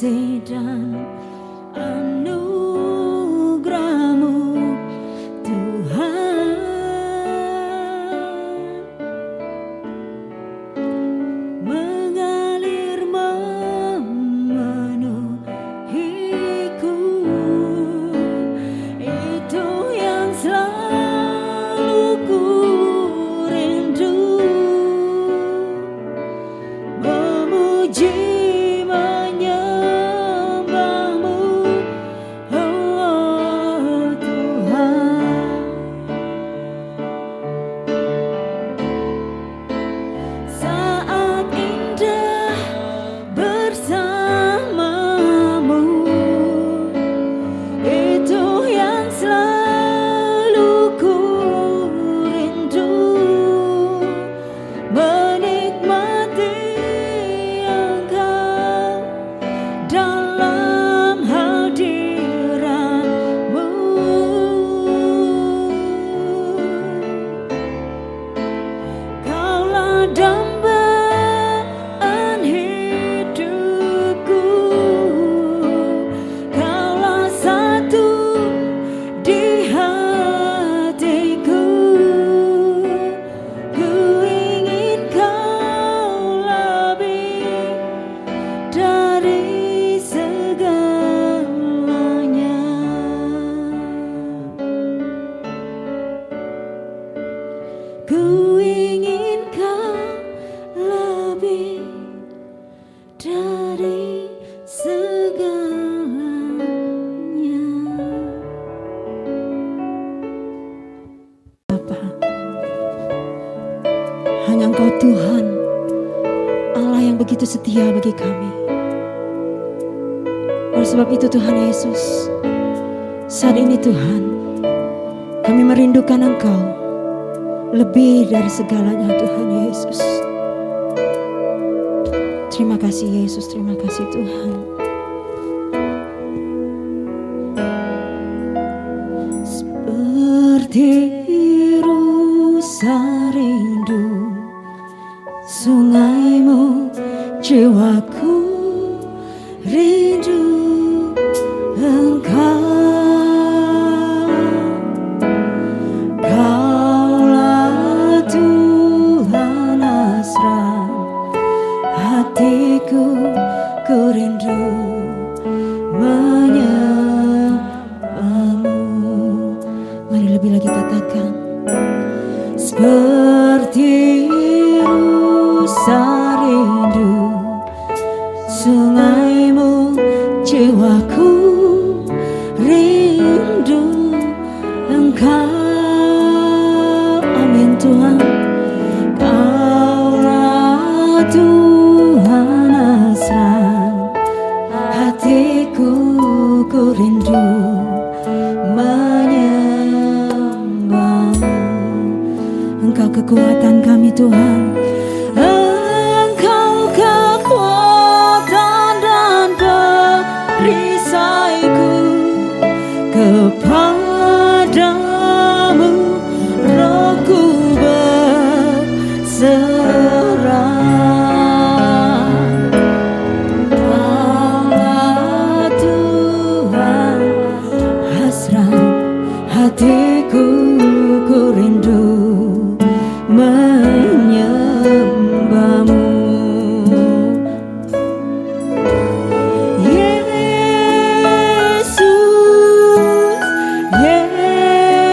kasih dan anugerah-Mu Tuhan, mengalir memenuhiku. Itu yang selalu ku rindu, memuji menyembah-Mu, oh Tuhan. Saat indah bersama-Mu, itu yang selalu ku rindu, menikmati Engkau dalam hadirat-Mu. Kaulah dambaan hidupku, Kaulah satu di hatiku. Ku ingin Kau lebih dari segalanya. Ku ingin Kau lebih dari segalanya. Bapa, hanya Engkau Tuhan, Allah yang begitu setia bagi kami. Oleh sebab itu Tuhan Yesus, saat ini Tuhan, kami merindukan Engkau lebih dari segalanya Tuhan Yesus. Terima kasih Yesus, terima kasih Tuhan. Seperti rusa rindu sungai-Mu, jiwaku rindu Engkau. Kaulah Tuhan asra hatiku, ku rindu menyembah-Mu. Mari lebih lagi katakan, seperti rusa rindu sungai-Mu, jiwaku rindu Engkau. Amin Tuhan. Kaulah Tuhan asra hatiku, ku rindu menyembah-Mu. Engkau kekuatan kami Tuhan, Engkau kekuatan dan perisaiku. Kepadamu rohku berserah. Allah Tuhan hasrat hatiku, ku rindu menyembah-Mu.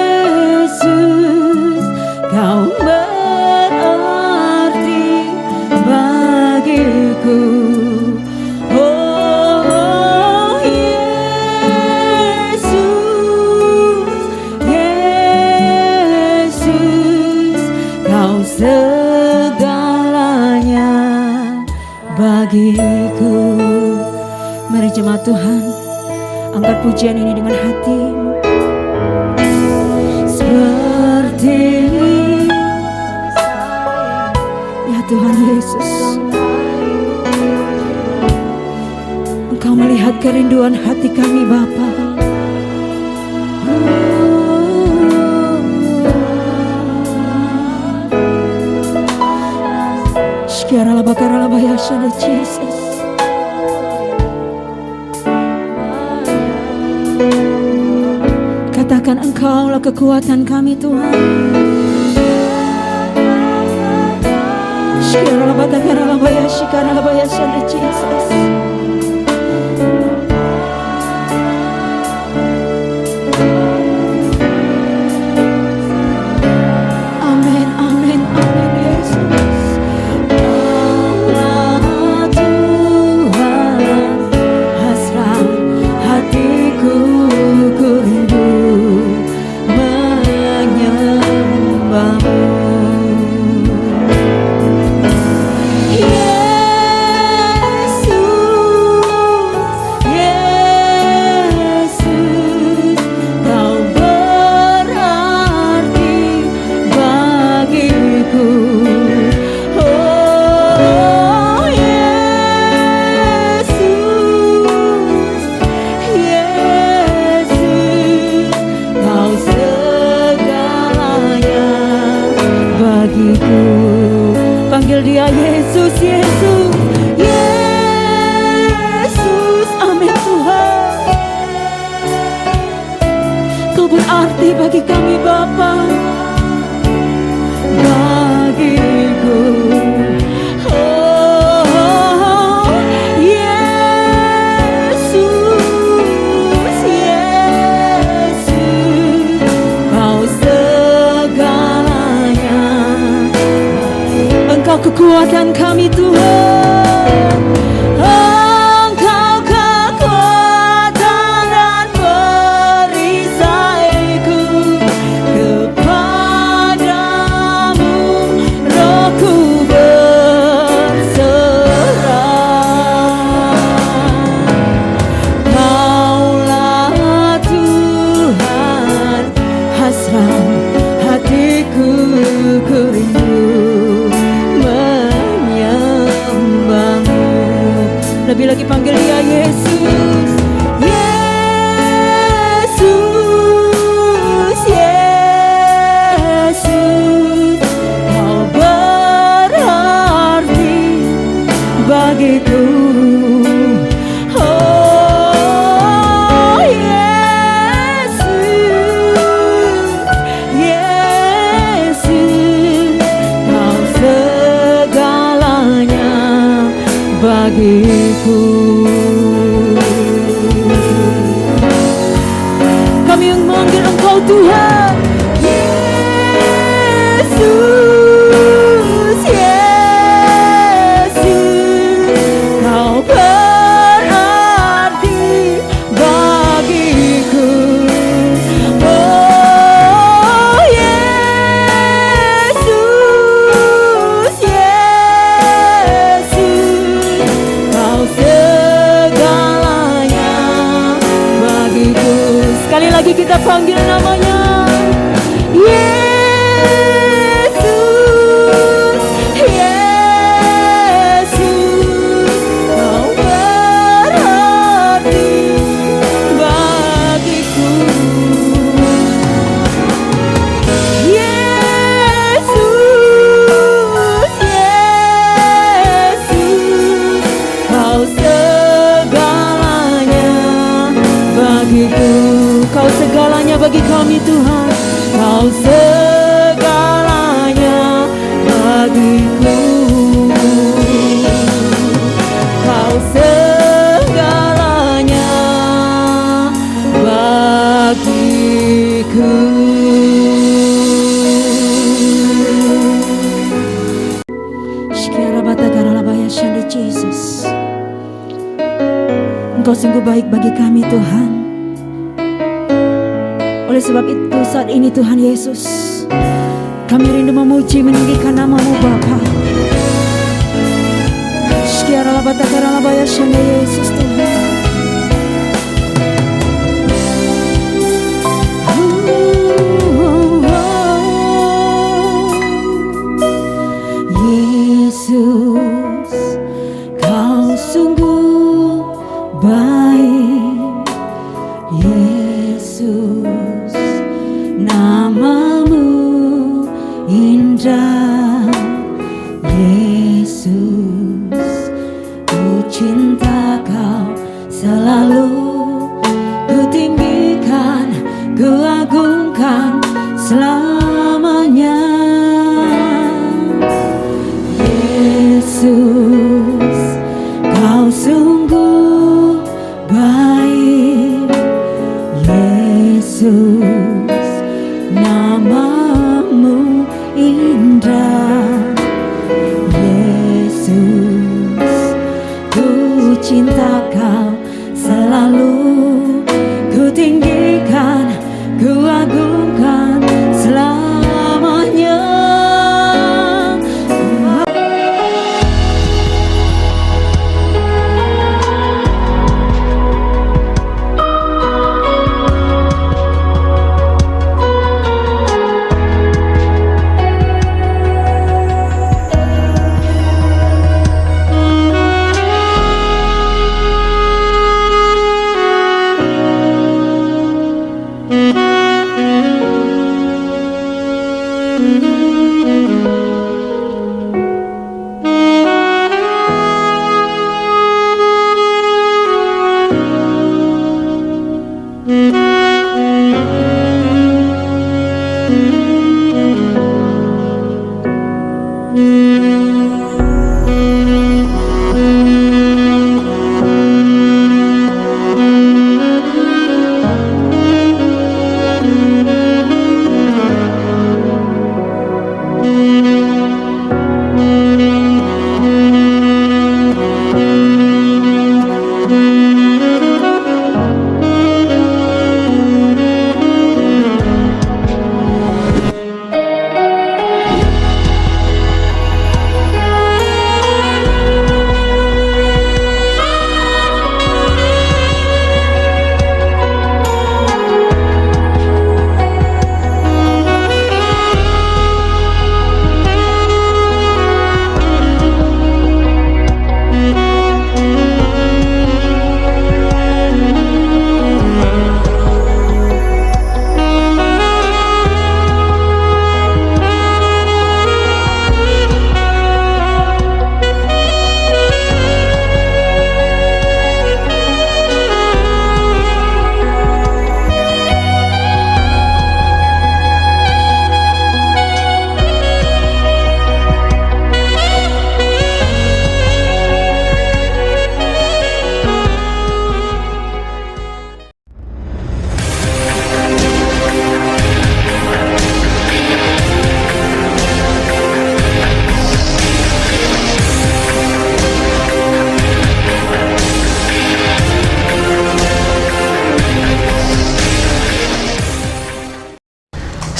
Yesus, Kau berarti bagiku. Oh Yesus, Yesus, Kau segalanya bagiku. Mari jemaat Tuhan, angkat pujian ini dengan hatimu. Seperti ya Tuhan Yesus, Engkau melihat kerinduan hati kami Bapa. Shkiarala bakarala bayashana Jesus. mengandalkan Engkau-lah kekuatan kami Tuhan. Jesus. Amin, amin, amin Yesus. Allah Tuhan, hasrat hatiku ku rindu menyembahmu. Panggil dia Yesus, Yesus, Yesus, amin Tuhan. Kau berarti bagi kami Bapa, bagiku. Oh, Yesus, Yesus, Kau segalanya. Engkau kekuatan kami Tuhan, Engkau kekuatan dan perisaiku. Kepadamu rohku berserah. Kaulah Tuhan, hasrat hatiku ku rindu menyembahmu. Lebih lagi panggil dia Yesus, Yesus, Yesus. Kau berarti bagiku. Oh Yesus, Yesus. Kau segalanya bagiku. Kami yang memanggil Engkau Tuhan, Yesus, Yesus. Kau berarti bagiku. Oh Yesus, Yesus. Kau segalanya bagiku. Sekali lagi kita panggil namanya, Yesus, Yesus. Kau berarti bagiku. Yesus, Yesus. Kau segalanya bagiku. Kau segalanya bagi kami Tuhan. Kau segalanya bagiku. Kau segalanya bagiku. Jesus, Engkau sungguh baik bagi kami Tuhan. Oleh sebab itu saat ini Tuhan Yesus, kami rindu memuji meninggikan nama-Mu Bapa. Yesus Tuhan. Yesus, Kau sungguh baik. Yesus, nama-Mu indah. Yesus, ku cinta Kau selalu, ku tinggikan, ku agung. cinta Kau selalu ku tinggikan, ku agungkan selamanya.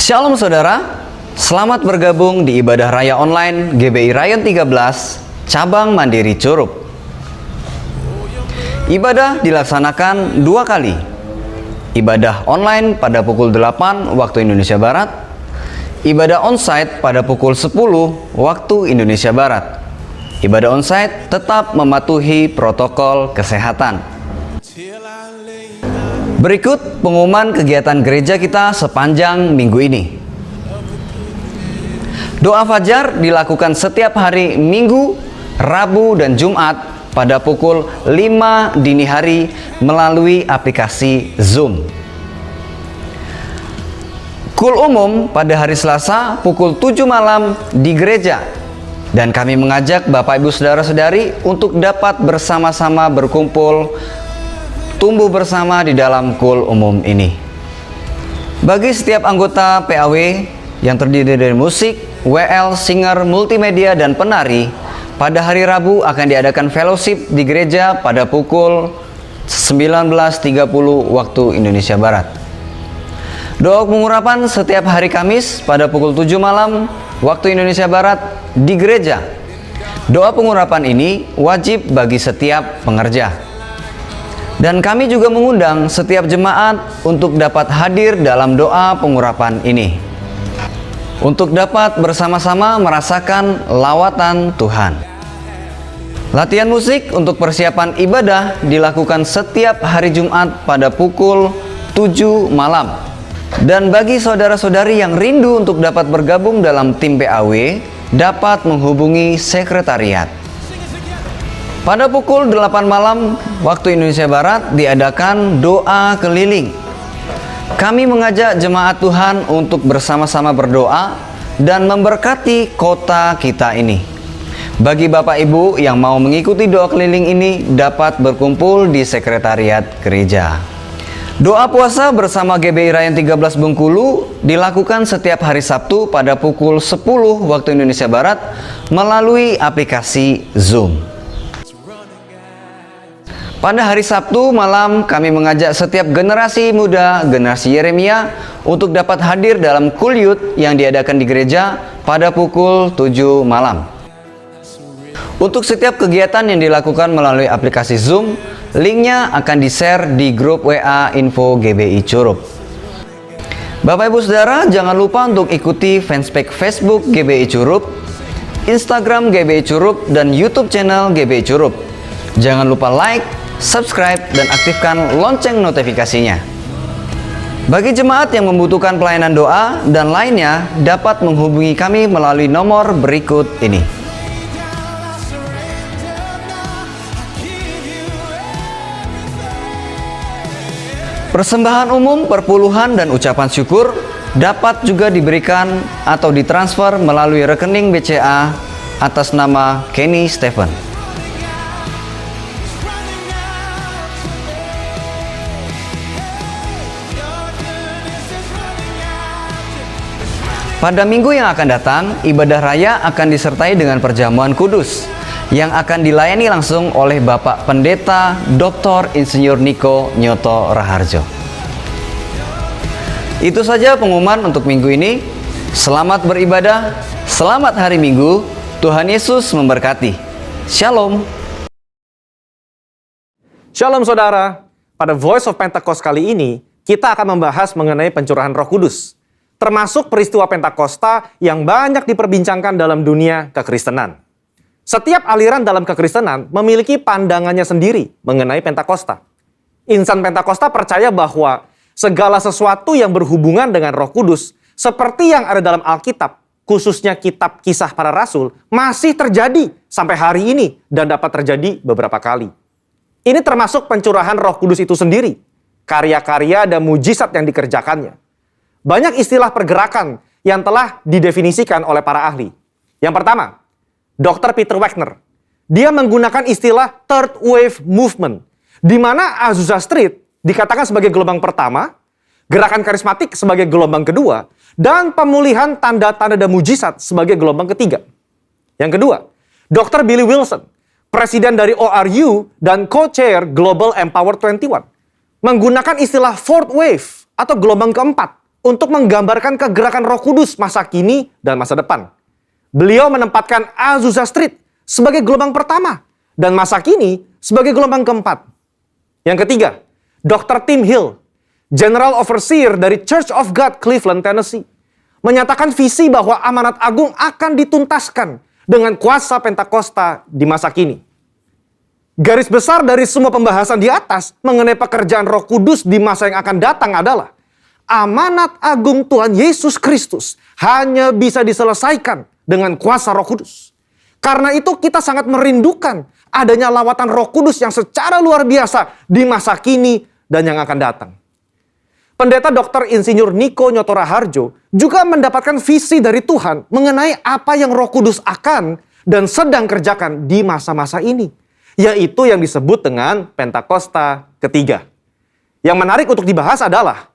Shalom saudara, selamat bergabung di ibadah raya online GBI Rayon 13, cabang Mandiri Curup. Ibadah dilaksanakan 2 kali. Ibadah online pada pukul 8 waktu Indonesia Barat, ibadah onsite pada pukul 10 waktu Indonesia Barat. Ibadah onsite tetap mematuhi protokol kesehatan. Berikut pengumuman kegiatan gereja kita sepanjang minggu ini. Doa fajar dilakukan setiap hari Minggu, Rabu, dan Jumat pada pukul 5 dini hari melalui aplikasi Zoom. Kul umum pada hari Selasa pukul 7 malam di gereja. Dan kami mengajak Bapak Ibu Saudara-saudari untuk dapat bersama-sama berkumpul tumbuh bersama di dalam kul umum ini. Bagi setiap anggota PAW yang terdiri dari musik, WL, singer, multimedia, dan penari, pada hari Rabu akan diadakan fellowship di gereja pada pukul 19.30 waktu Indonesia Barat. Doa pengurapan setiap hari Kamis pada pukul 7 malam waktu Indonesia Barat di gereja. Doa pengurapan ini wajib bagi setiap pengerja. Dan kami juga mengundang setiap jemaat untuk dapat hadir dalam doa pengurapan ini, untuk dapat bersama-sama merasakan lawatan Tuhan. Latihan musik untuk persiapan ibadah dilakukan setiap hari Jumat pada pukul 7 malam. Dan bagi saudara-saudari yang rindu untuk dapat bergabung dalam tim PAW, dapat menghubungi sekretariat. Pada pukul 8 malam waktu Indonesia Barat diadakan doa keliling. Kami mengajak jemaat Tuhan untuk bersama-sama berdoa dan memberkati kota kita ini. Bagi Bapak Ibu yang mau mengikuti doa keliling ini dapat berkumpul di sekretariat gereja. Doa puasa bersama GBI Rayon 13 Bengkulu dilakukan setiap hari Sabtu pada pukul 10 waktu Indonesia Barat melalui aplikasi Zoom. Pada hari Sabtu malam kami mengajak setiap generasi muda, generasi Yeremia untuk dapat hadir dalam kuliut yang diadakan di gereja pada pukul 7 malam. Untuk setiap kegiatan yang dilakukan melalui aplikasi Zoom, linknya akan di-share di grup WA Info GBI Curup. Bapak Ibu Saudara, jangan lupa untuk ikuti fanspage Facebook GBI Curup, Instagram GBI Curup, dan YouTube channel GBI Curup. Jangan lupa like, subscribe, dan aktifkan lonceng notifikasinya. Bagi jemaat yang membutuhkan pelayanan doa dan lainnya, dapat menghubungi kami melalui nomor berikut ini. Persembahan umum, perpuluhan, dan ucapan syukur dapat juga diberikan atau ditransfer melalui rekening BCA atas nama Kenny Stephen. Pada minggu yang akan datang, ibadah raya akan disertai dengan perjamuan kudus yang akan dilayani langsung oleh Bapak Pendeta Dr. Insinyur Niko Nyoto Raharjo. Itu saja pengumuman untuk minggu ini. Selamat beribadah, selamat hari Minggu, Tuhan Yesus memberkati. Shalom. Shalom saudara, pada Voice of Pentecost kali ini, kita akan membahas mengenai pencurahan Roh Kudus, termasuk peristiwa Pentakosta yang banyak diperbincangkan dalam dunia kekristenan. Setiap aliran dalam kekristenan memiliki pandangannya sendiri mengenai Pentakosta. Insan Pentakosta percaya bahwa segala sesuatu yang berhubungan dengan Roh Kudus, seperti yang ada dalam Alkitab, khususnya kitab Kisah Para Rasul, masih terjadi sampai hari ini dan dapat terjadi beberapa kali. Ini termasuk pencurahan Roh Kudus itu sendiri, karya-karya dan mujizat yang dikerjakannya. Banyak istilah pergerakan yang telah didefinisikan oleh para ahli. Yang pertama, Dr. Peter Wagner. Dia menggunakan istilah Third Wave Movement, di mana Azusa Street dikatakan sebagai gelombang pertama, gerakan karismatik sebagai gelombang kedua, dan pemulihan tanda-tanda dan mujizat sebagai gelombang ketiga. Yang kedua, Dr. Billy Wilson, presiden dari ORU dan co-chair Global Empower 21, menggunakan istilah Fourth Wave atau gelombang keempat untuk menggambarkan kegerakan Roh Kudus masa kini dan masa depan. Beliau menempatkan Azusa Street sebagai gelombang pertama dan masa kini sebagai gelombang keempat. Yang ketiga, Dr. Tim Hill, General Overseer dari Church of God Cleveland, Tennessee, menyatakan visi bahwa amanat agung akan dituntaskan dengan kuasa Pentakosta di masa kini. Garis besar dari semua pembahasan di atas mengenai pekerjaan Roh Kudus di masa yang akan datang adalah amanat agung Tuhan Yesus Kristus hanya bisa diselesaikan dengan kuasa Roh Kudus. Karena itu kita sangat merindukan adanya lawatan Roh Kudus yang secara luar biasa di masa kini dan yang akan datang. Pendeta Dr. Insinyur Niko Nyoto Raharjo juga mendapatkan visi dari Tuhan mengenai apa yang Roh Kudus akan dan sedang kerjakan di masa-masa ini, yaitu yang disebut dengan Pentakosta ketiga. Yang menarik untuk dibahas adalah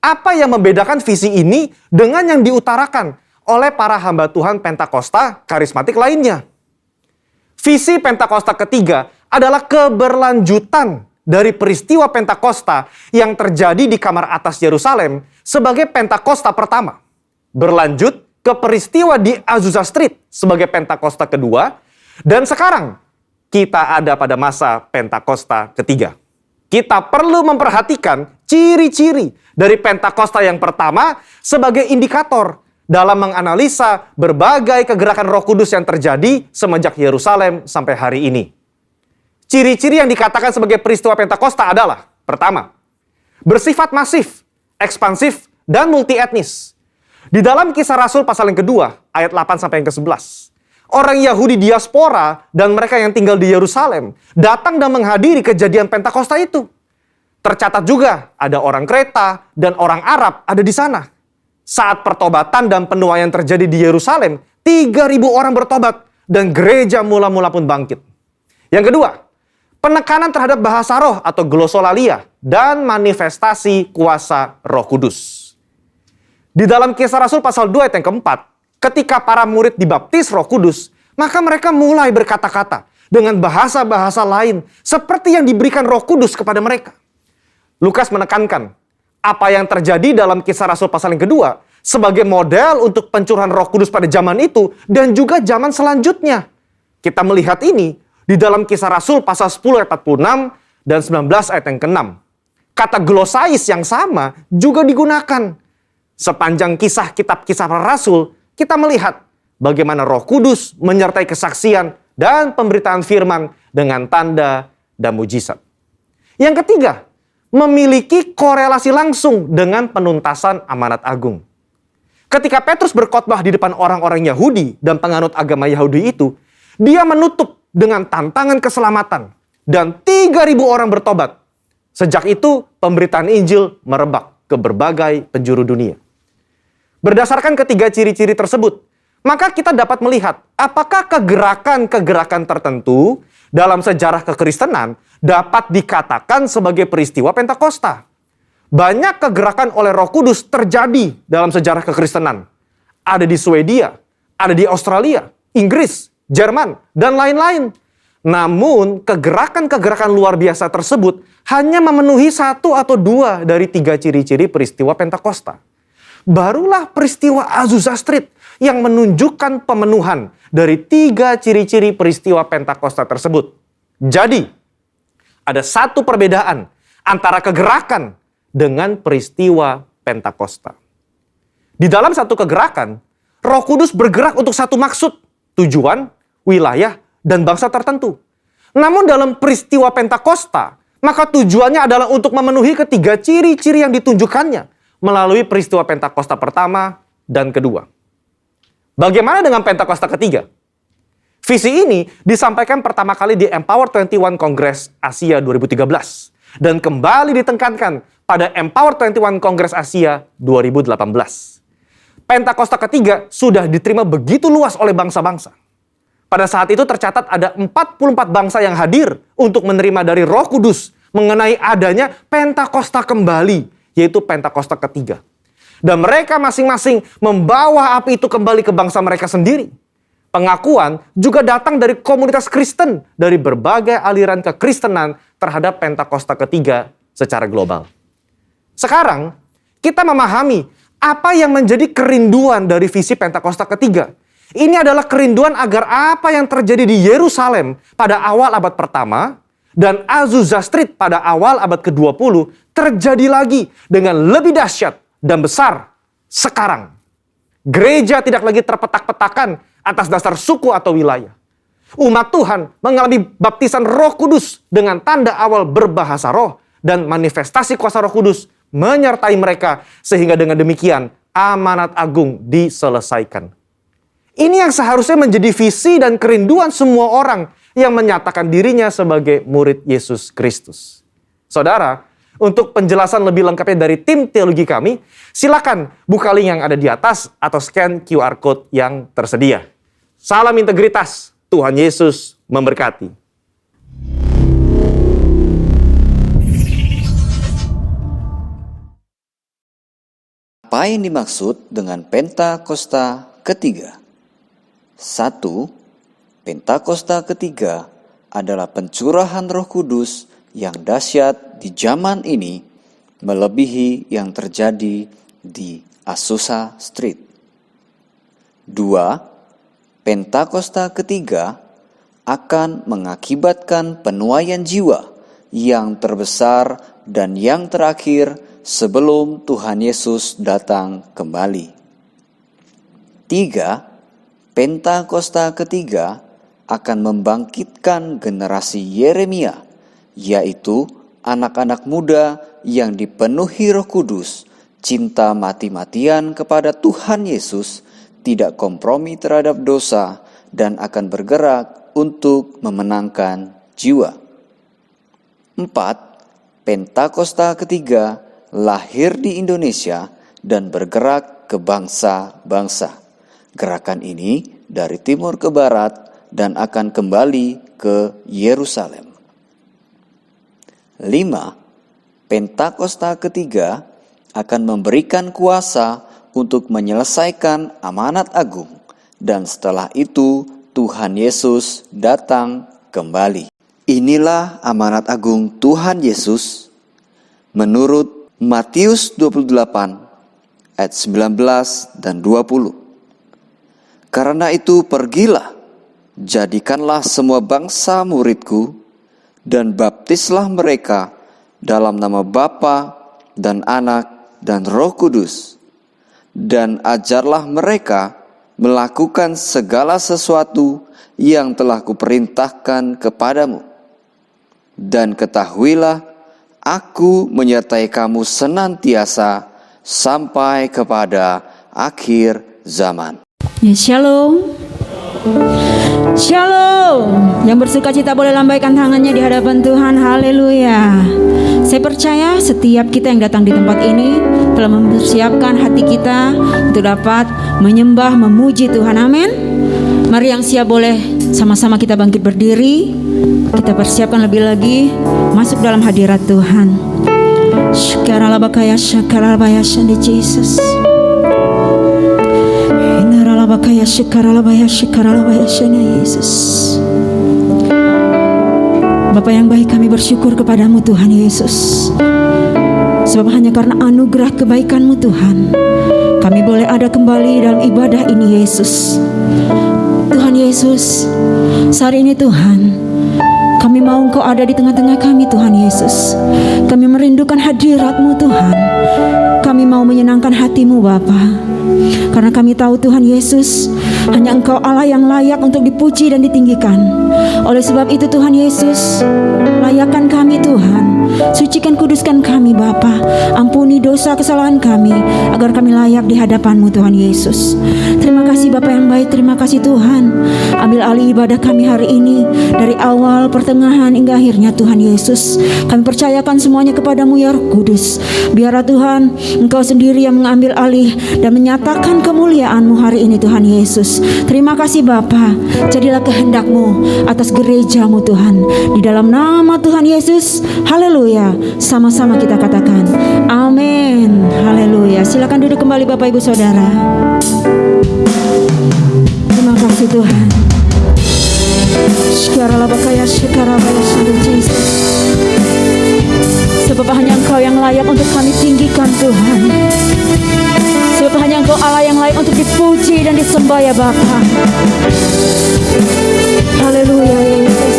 apa yang membedakan visi ini dengan yang diutarakan oleh para hamba Tuhan Pentakosta karismatik lainnya. Visi Pentakosta ketiga adalah keberlanjutan dari peristiwa Pentakosta yang terjadi di kamar atas Yerusalem sebagai Pentakosta pertama. Berlanjut ke peristiwa di Azusa Street sebagai Pentakosta kedua. Dan sekarang kita ada pada masa Pentakosta ketiga. Kita perlu memperhatikan ciri-ciri dari Pentakosta yang pertama sebagai indikator dalam menganalisa berbagai kegerakan Roh Kudus yang terjadi semenjak Yerusalem sampai hari ini. Ciri-ciri yang dikatakan sebagai peristiwa Pentakosta adalah, pertama, bersifat masif, ekspansif, dan multi-etnis. Di dalam Kisah Rasul pasal yang kedua, ayat 8 sampai yang ke-11, orang Yahudi diaspora dan mereka yang tinggal di Yerusalem datang dan menghadiri kejadian Pentakosta itu. Tercatat juga ada orang Kreta dan orang Arab ada di sana. Saat pertobatan dan penuaian terjadi di Yerusalem, 3.000 orang bertobat dan gereja mula-mula pun bangkit. Yang kedua, penekanan terhadap bahasa roh atau glosolalia dan manifestasi kuasa Roh Kudus. Di dalam Kisah Rasul pasal 2 ayat yang keempat, ketika para murid dibaptis Roh Kudus, maka mereka mulai berkata-kata dengan bahasa-bahasa lain seperti yang diberikan Roh Kudus kepada mereka. Lukas menekankan apa yang terjadi dalam Kisah Rasul pasal yang kedua sebagai model untuk pencurahan Roh Kudus pada zaman itu dan juga zaman selanjutnya. Kita melihat ini di dalam Kisah Rasul pasal 10 ayat 46 dan 19 ayat yang ke-6. Kata glosais yang sama juga digunakan. Sepanjang kisah kitab Kisah Para Rasul, kita melihat bagaimana Roh Kudus menyertai kesaksian dan pemberitaan firman dengan tanda dan mujizat. Yang ketiga, memiliki korelasi langsung dengan penuntasan amanat agung. Ketika Petrus berkhotbah di depan orang-orang Yahudi dan penganut agama Yahudi itu, dia menutup dengan tantangan keselamatan dan 3.000 orang bertobat. Sejak itu, pemberitaan Injil merebak ke berbagai penjuru dunia. Berdasarkan ketiga ciri-ciri tersebut, maka kita dapat melihat apakah kegerakan-kegerakan tertentu dalam sejarah kekristenan dapat dikatakan sebagai peristiwa Pentakosta. Banyak kegerakan oleh Roh Kudus terjadi dalam sejarah kekristenan. Ada di Swedia, ada di Australia, Inggris, Jerman, dan lain-lain. Namun, kegerakan-kegerakan luar biasa tersebut hanya memenuhi 1 atau 2 dari 3 ciri-ciri peristiwa Pentakosta. Barulah peristiwa Azusa Street yang menunjukkan pemenuhan dari 3 ciri-ciri peristiwa Pentakosta tersebut. Jadi, ada satu perbedaan antara kegerakan dengan peristiwa Pentakosta. Di dalam satu kegerakan, Roh Kudus bergerak untuk satu maksud, tujuan, wilayah, dan bangsa tertentu. Namun dalam peristiwa Pentakosta, maka tujuannya adalah untuk memenuhi ketiga ciri-ciri yang ditunjukkannya melalui peristiwa Pentakosta pertama dan kedua. Bagaimana dengan Pentakosta ketiga? Visi ini disampaikan pertama kali di Empower 21 Kongres Asia 2013 dan kembali ditekankan pada Empower 21 Kongres Asia 2018. Pentakosta ketiga sudah diterima begitu luas oleh bangsa-bangsa. Pada saat itu tercatat ada 44 bangsa yang hadir untuk menerima dari Roh Kudus mengenai adanya Pentakosta kembali, yaitu Pentakosta ketiga. Dan mereka masing-masing membawa api itu kembali ke bangsa mereka sendiri. Pengakuan juga datang dari komunitas Kristen dari berbagai aliran kekristenan terhadap Pentakosta ketiga secara global. Sekarang, kita memahami apa yang menjadi kerinduan dari visi Pentakosta ketiga. Ini adalah kerinduan agar apa yang terjadi di Yerusalem pada awal abad pertama dan Azusa Street pada awal abad ke-20 terjadi lagi dengan lebih dahsyat dan besar sekarang. Gereja tidak lagi terpetak-petakan atas dasar suku atau wilayah. Umat Tuhan mengalami baptisan Roh Kudus dengan tanda awal berbahasa roh dan manifestasi kuasa Roh Kudus menyertai mereka sehingga dengan demikian amanat agung diselesaikan. Ini yang seharusnya menjadi visi dan kerinduan semua orang yang menyatakan dirinya sebagai murid Yesus Kristus. Saudara, untuk penjelasan lebih lengkapnya dari tim teologi kami, silakan buka link yang ada di atas atau scan QR Code yang tersedia. Salam integritas, Tuhan Yesus memberkati. Apa yang dimaksud dengan Pentakosta ketiga? 1. Pentakosta ketiga adalah pencurahan Roh Kudus yang dahsyat di zaman ini melebihi yang terjadi di Azusa Street. 2. Pentakosta ketiga akan mengakibatkan penuaian jiwa yang terbesar dan yang terakhir sebelum Tuhan Yesus datang kembali. 3. Pentakosta ketiga akan membangkitkan generasi Yeremia, yaitu anak-anak muda yang dipenuhi Roh Kudus, cinta mati-matian kepada Tuhan Yesus, tidak kompromi terhadap dosa, dan akan bergerak untuk memenangkan jiwa. 4. Pentakosta ketiga lahir di Indonesia dan bergerak ke bangsa-bangsa. Gerakan ini dari timur ke barat dan akan kembali ke Yerusalem. 5. Pentakosta ketiga akan memberikan kuasa untuk menyelesaikan amanat agung dan setelah itu Tuhan Yesus datang kembali. Inilah amanat agung Tuhan Yesus menurut Matius 28 ayat 19 dan 20. Karena itu pergilah, jadikanlah semua bangsa muridku, dan baptislah mereka dalam nama Bapa dan Anak dan Roh Kudus, dan ajarlah mereka melakukan segala sesuatu yang telah kuperintahkan kepadamu. Dan ketahuilah, Aku menyertai kamu senantiasa sampai kepada akhir zaman. Ya, shalom. Shalom. Yang bersuka cita boleh lambaikan tangannya di hadapan Tuhan. Haleluya. Saya percaya setiap kita yang datang di tempat ini telah mempersiapkan hati kita untuk dapat menyembah, memuji Tuhan. Amin. Mari yang siap boleh sama-sama kita bangkit berdiri. Kita persiapkan lebih lagi masuk dalam hadirat Tuhan. Shkaralabakaya shakaralabaya shandi Jesus. Inaralabakaya shakaralabaya shakaralabaya shandi Yesus. Bapa yang baik, kami bersyukur kepadamu Tuhan Yesus. Sebab hanya karena anugerah kebaikan-Mu Tuhan, kami boleh ada kembali dalam ibadah ini Yesus. Tuhan Yesus, saat ini Tuhan, kami mau Engkau ada di tengah-tengah kami Tuhan Yesus. Kami merindukan hadirat-Mu Tuhan. Kami mau menyenangkan hati-Mu Bapa. Karena kami tahu Tuhan Yesus, hanya Engkau Allah yang layak untuk dipuji dan ditinggikan. Oleh sebab itu Tuhan Yesus, layakkan kami Tuhan. Sucikan, kuduskan kami Bapa. Ampuni dosa kesalahan kami, agar kami layak di hadapan-Mu Tuhan Yesus. Terima kasih Bapa yang baik, terima kasih Tuhan. Ambil alih ibadah kami hari ini, dari awal, pertengahan, hingga akhirnya Tuhan Yesus. Kami percayakan semuanya kepadamu ya Roh Kudus. Biarlah Tuhan, Engkau sendiri yang mengambil alih dan menyatakan kemuliaan-Mu hari ini Tuhan Yesus. Terima kasih Bapa. Jadilah kehendak-Mu atas gereja-Mu Tuhan. Di dalam nama Tuhan Yesus. Haleluya. Sama-sama kita katakan amin. Haleluya. Silakan duduk kembali Bapak Ibu Saudara. Terima kasih Tuhan. Shkaralabakaya shakarabaya shandi Jesus. Sebab hanya Engkau yang layak untuk kami tinggikan Tuhan. Sebab hanya Engkau Allah yang layak untuk dipuji dan disembah ya Bapa. Haleluya Yesus.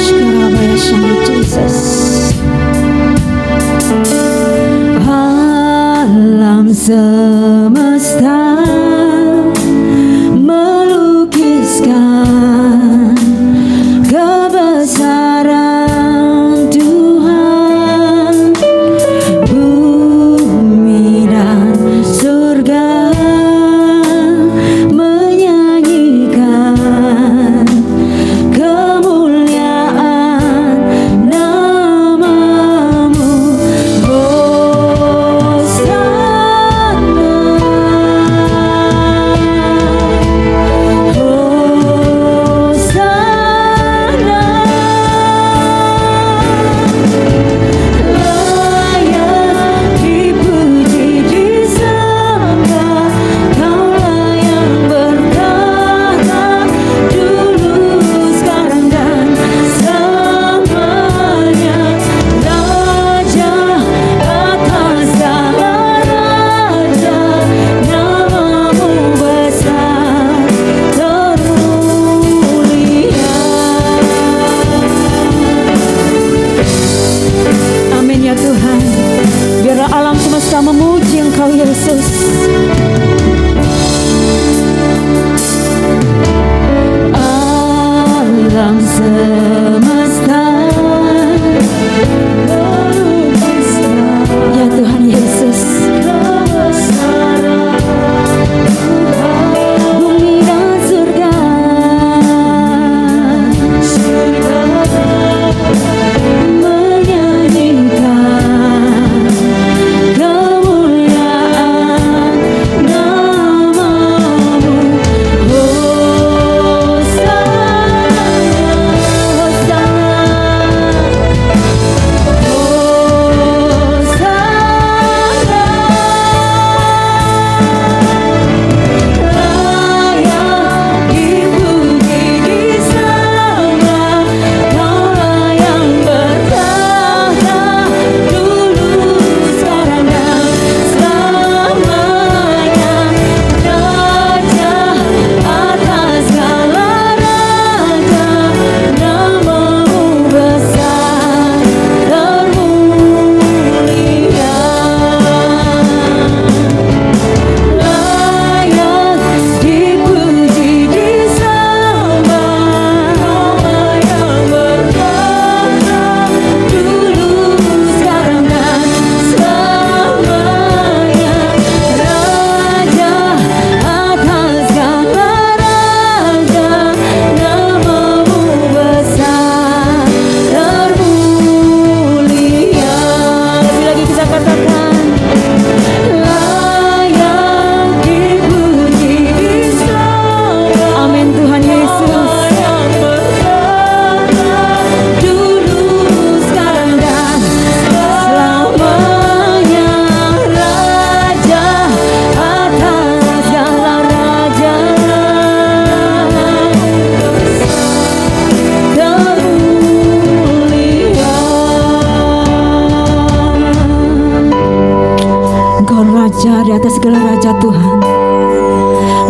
Shkarabaya shandi Jesus. Alam semesta melukiskan kebesaran Tuhan. Bumi dan surga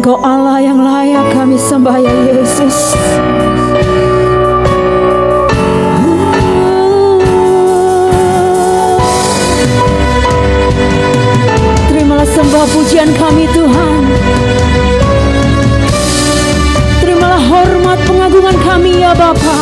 Engkau Allah yang layak kami sembah ya Yesus. Terimalah sembah pujian kami Tuhan. Terimalah hormat pengagungan kami ya Bapa.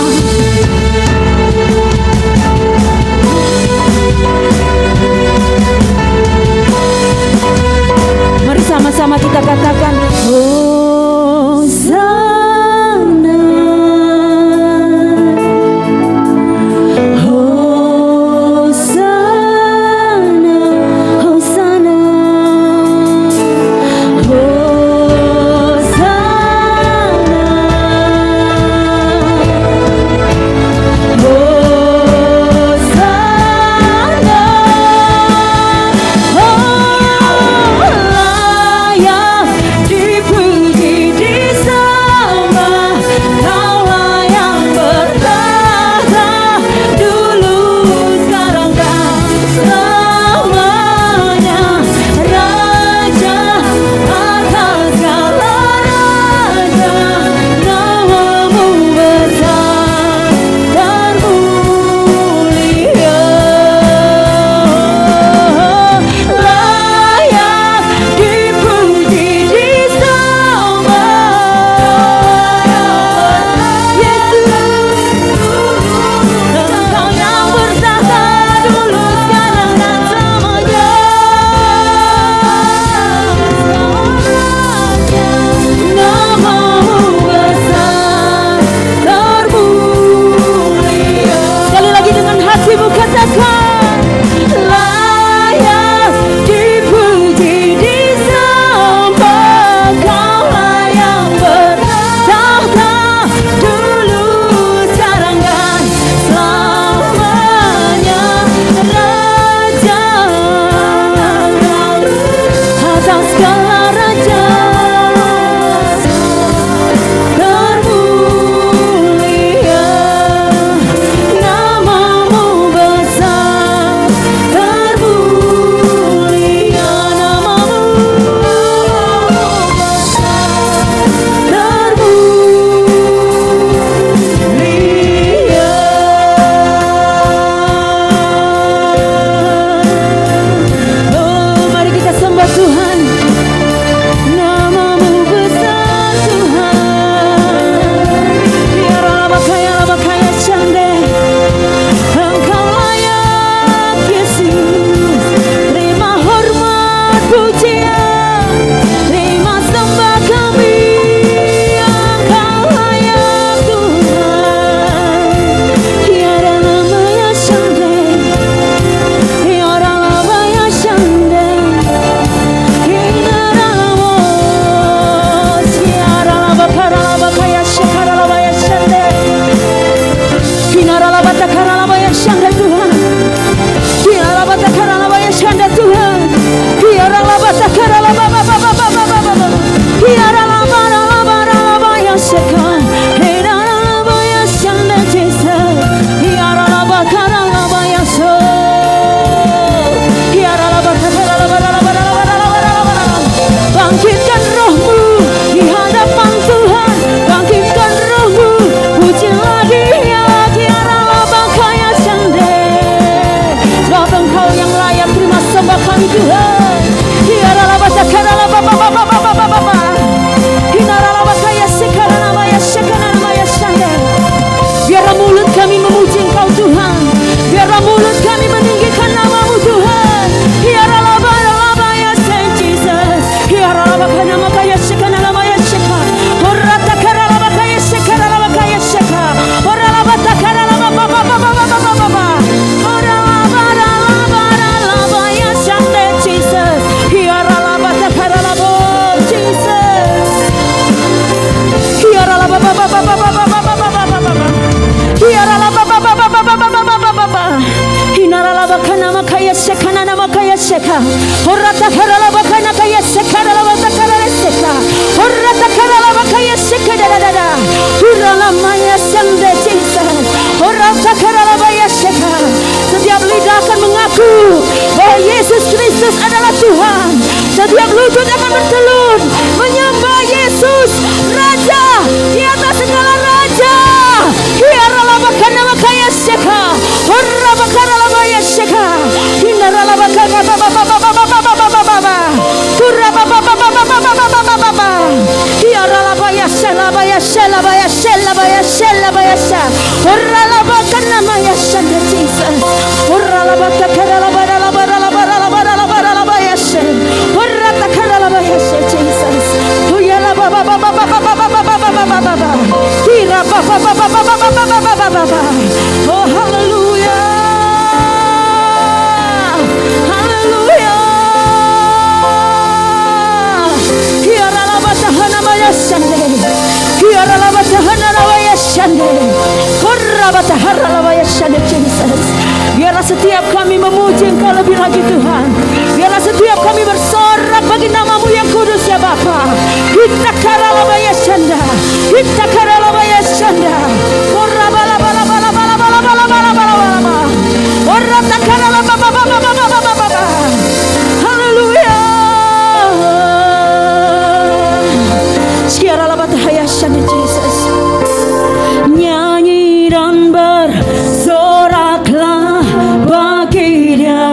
Mari sama-sama kita katakan Hosana, Hosana, Hosana, seka horata karala bakana kaya sekara la bakara seka horata karala bakaya seka da hurala maya sande Jesus horata karala baya seka. Setiap lidah akan mengaku bahwa Yesus Kristus adalah Tuhan. Setiap lutut akan bertelur menyembah Yesus. Oralabaya shelabaya shelabaya shelabaya sha. Oralabaka namaya shanda Jesus. Oralabaka karalabara labara labara labara labara labaya she. Orata karalabaya she Jesus. Uyala baba baba baba baba baba baba baba. Kira baba baba baba baba baba baba. Oh hallelujah. Hallelujah. Kiaralabata hanamaya shande. Kiaralabata hanamaya shande. Korabata haralabaya shande Jesus. Biarlah setiap kami memuji Engkau lebih lagi Tuhan. Biarlah setiap kami bersorak bagi nama-Mu yang kudus ya Bapa. Kita karalabaya shanda. Kita karalabaya shanda. Korabalabalabalabalabalabalabalabalabalabalaba. Orata karalabababababababababa. Hallelujah. Skiaralabatahaya shanda Jesus. Nyanyi dan bersoraklah bagi Dia,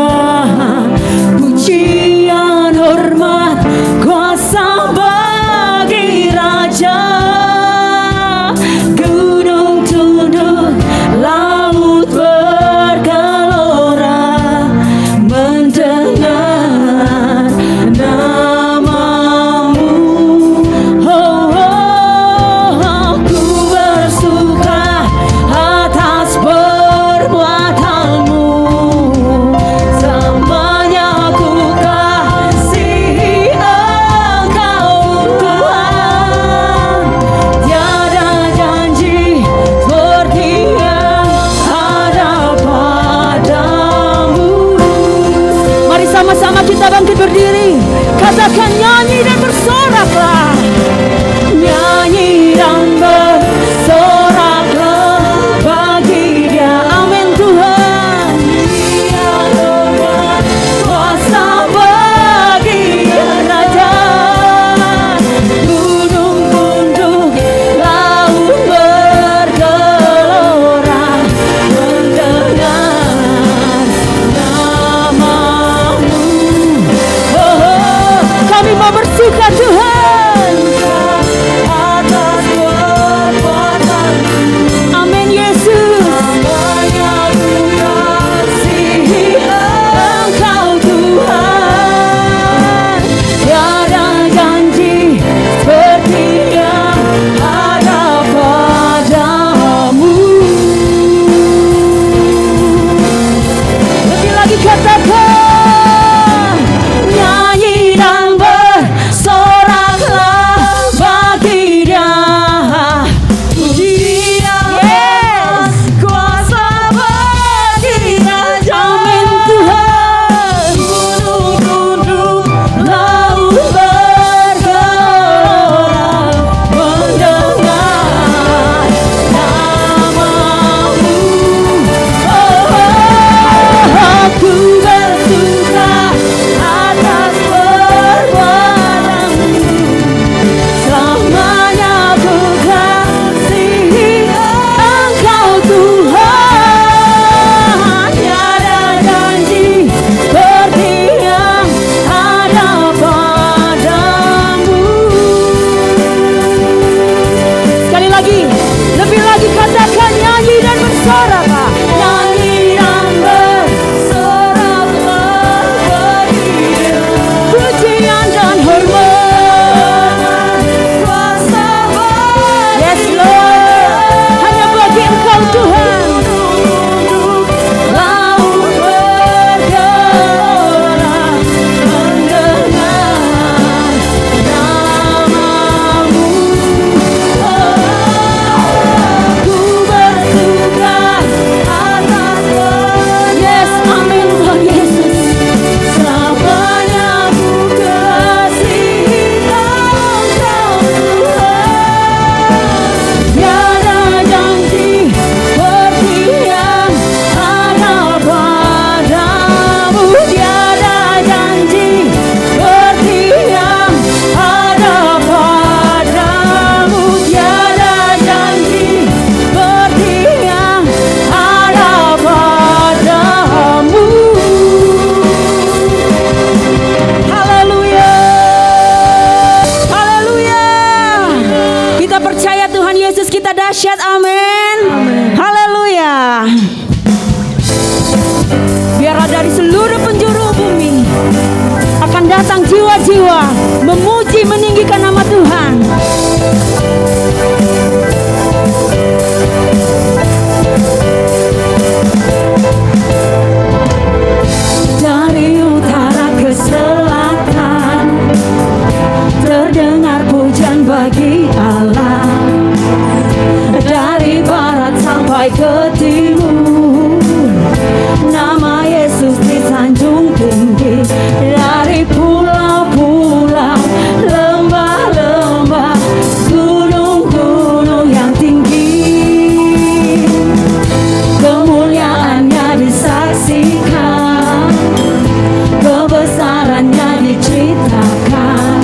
pujian hormat kuasa bagi Raja. Gunung tunduk, laut bergelora, mendengar nama-Mu. Oh, oh, oh. kita percaya Tuhan Yesus kita dahsyat. Amin. Haleluya. Biarlah dari seluruh penjuru bumi akan datang jiwa-jiwa memuji meninggikan nama Tuhan. Dari utara ke selatan terdengar pujian bagi Allah. Dari barat sampai ke timur nama Yesus disanjung tinggi. Dari pulau-pulau, lembah-lembah, gunung-gunung yang tinggi, kemuliaannya disaksikan, kebesarannya diceritakan.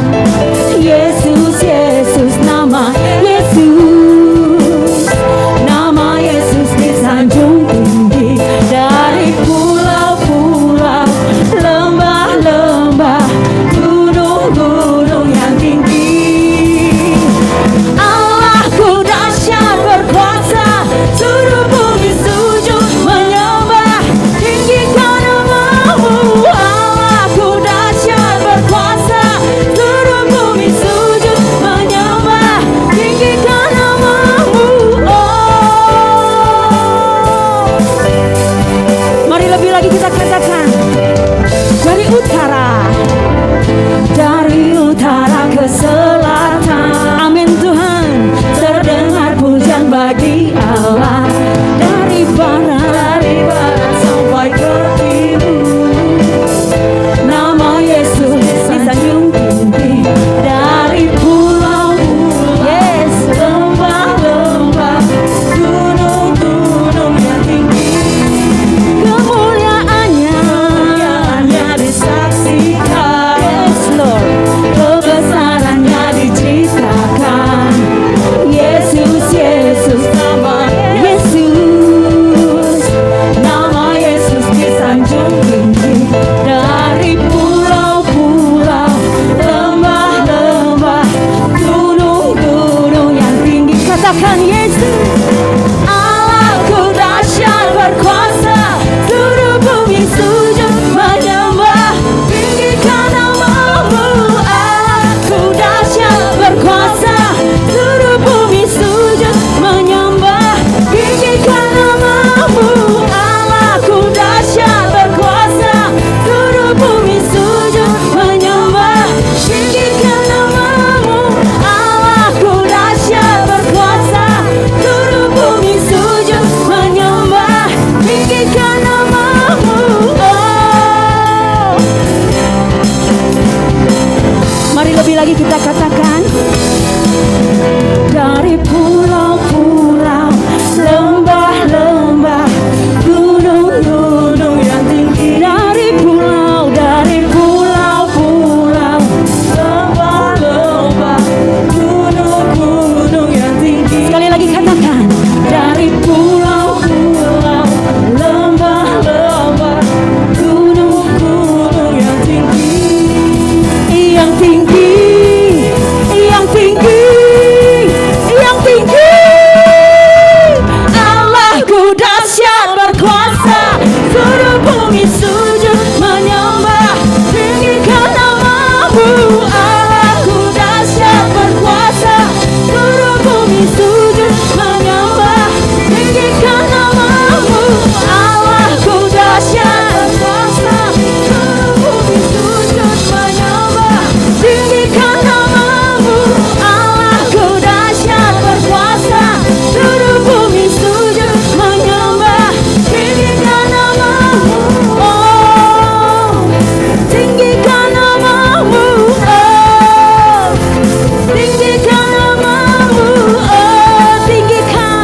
Yesus, Yesus, nama Yesus, nama Yesus disanjung tinggi. Dari pulau-pulau, lembah-lembah, gunung-gunung yang tinggi. Allahku dahsyat berkuasa, seluruh bumi sujud menyembah, tinggikan namamu. Allahku dahsyat berkuasa, seluruh bumi sujud menyembah, tinggikan namamu. Mari lebih lagi kita katakan. Dari utara ke selatan, amin Tuhan, terdengar pujian bagi Allah. Dari barat sampai ke timur, nama Yesus disanjung tinggi. Dari pulau, yes, lembah-lembah, gunung-gunung yang tinggi, kemuliaannya disaksikan. Yes Lord, kebesarannya diceritakan. Yesus, Yesus, nama Yesus, nama Yesus disanjung tinggi. Dari pulau-pulau, lembah-lembah, gunung-gunung yang tinggi, katakan Yesus. Allahku dahsyat berkuasa, seluruh bumi sujud menyembah, tinggikan namamu. Allahku dahsyat berkuasa, seluruh bumi sujud menyembah, tinggikan namamu. Allahku dahsyat berkuasa, seluruh bumi sujud menyembah, tinggikan namamu. Allahku dahsyat berkuasa, seluruh bumi sujud menyembah, tinggikan namamu. Mari lebih lagi kita katakan. Dari pulau-pulau, lembah-lembah, gunung-gunung yang tinggi. Dari pulau-pulau, lembah-lembah, gunung-gunung yang tinggi. Sekali lagi katakan. Dari pulau-pulau, lembah-lembah, gunung-gunung yang tinggi. Yang tinggi, yang tinggi, yang tinggi. Allahku dahsyat berkuasa, seluruh bumi sujud menyembah, tinggikan namamu. Allahku dahsyat berkuasa, seluruh bumi sujud menyembah, tinggikan namamu. Allahku dahsyat berkuasa, seluruh bumi sujud menyembah, tinggikan namamu. Allahku dahsyat berkuasa, seluruh bumi sujud menyembah, tinggikan namamu. Oh, tinggikan namamu. Oh, tinggikan namamu. Oh, tinggikan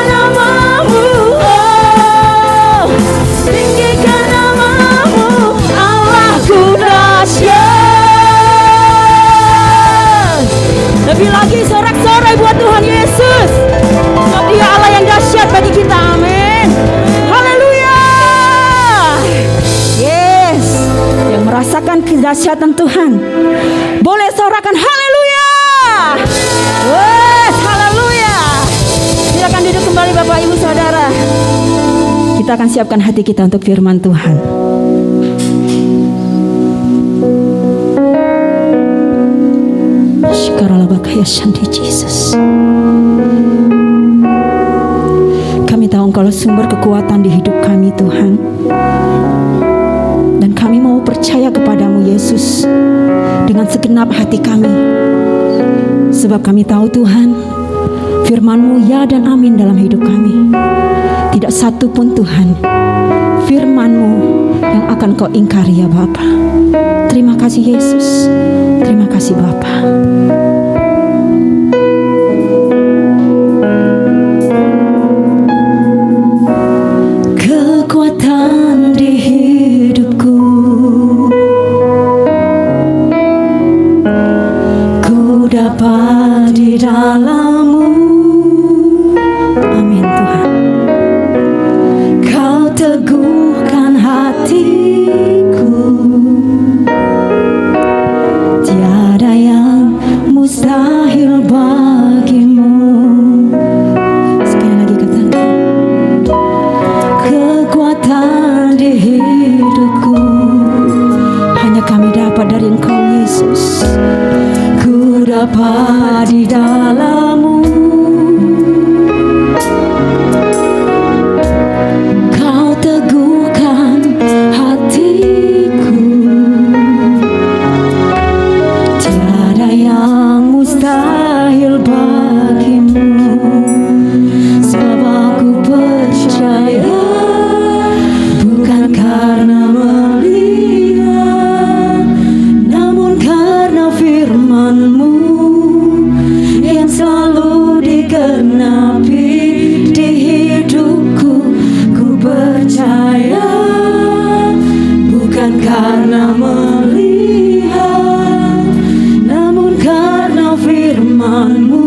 namamu. Oh, tinggikan namamu. Allahku dahsyat. Lebih lagi sorak-sorai buat Tuhan Yesus, sebab Dia Allah yang dahsyat bagi kita. Amin. Haleluya. Yes, yang merasakan kedahsyatan Tuhan boleh sorakan haleluya. kita akan siapkan hati kita untuk firman Tuhan. Yesus. Kami tahu Engkaulah sumber kekuatan di hidup kami, Tuhan. Dan kami mau percaya kepadamu, Yesus, dengan segenap hati kami. Sebab kami tahu, Tuhan, firman-Mu ya dan amin dalam hidup kami. Tidak satu pun, Tuhan, firman-Mu yang akan Kau ingkari, ya Bapa. Terima kasih, Yesus. Terima kasih, Bapa. Kekuatan di hidupku, ku dapat di dalam-Mu. Amin, Tuhan. Kau teguhkan hatiku, tiada yang mustahil bagimu. Sekali lagi katakan, kekuatan di hidupku hanya kami dapat dari Engkau, Yesus. Ku dapat di dalam-Mu. Kau teguhkan hatiku, tiada yang mustahil bagimu. Sebab aku percaya, bukan karena melihat, namun karena firman-Mu yang selalu digenapi di hidupku. Ku percaya, bukan karena melihat, namun karena firman-Mu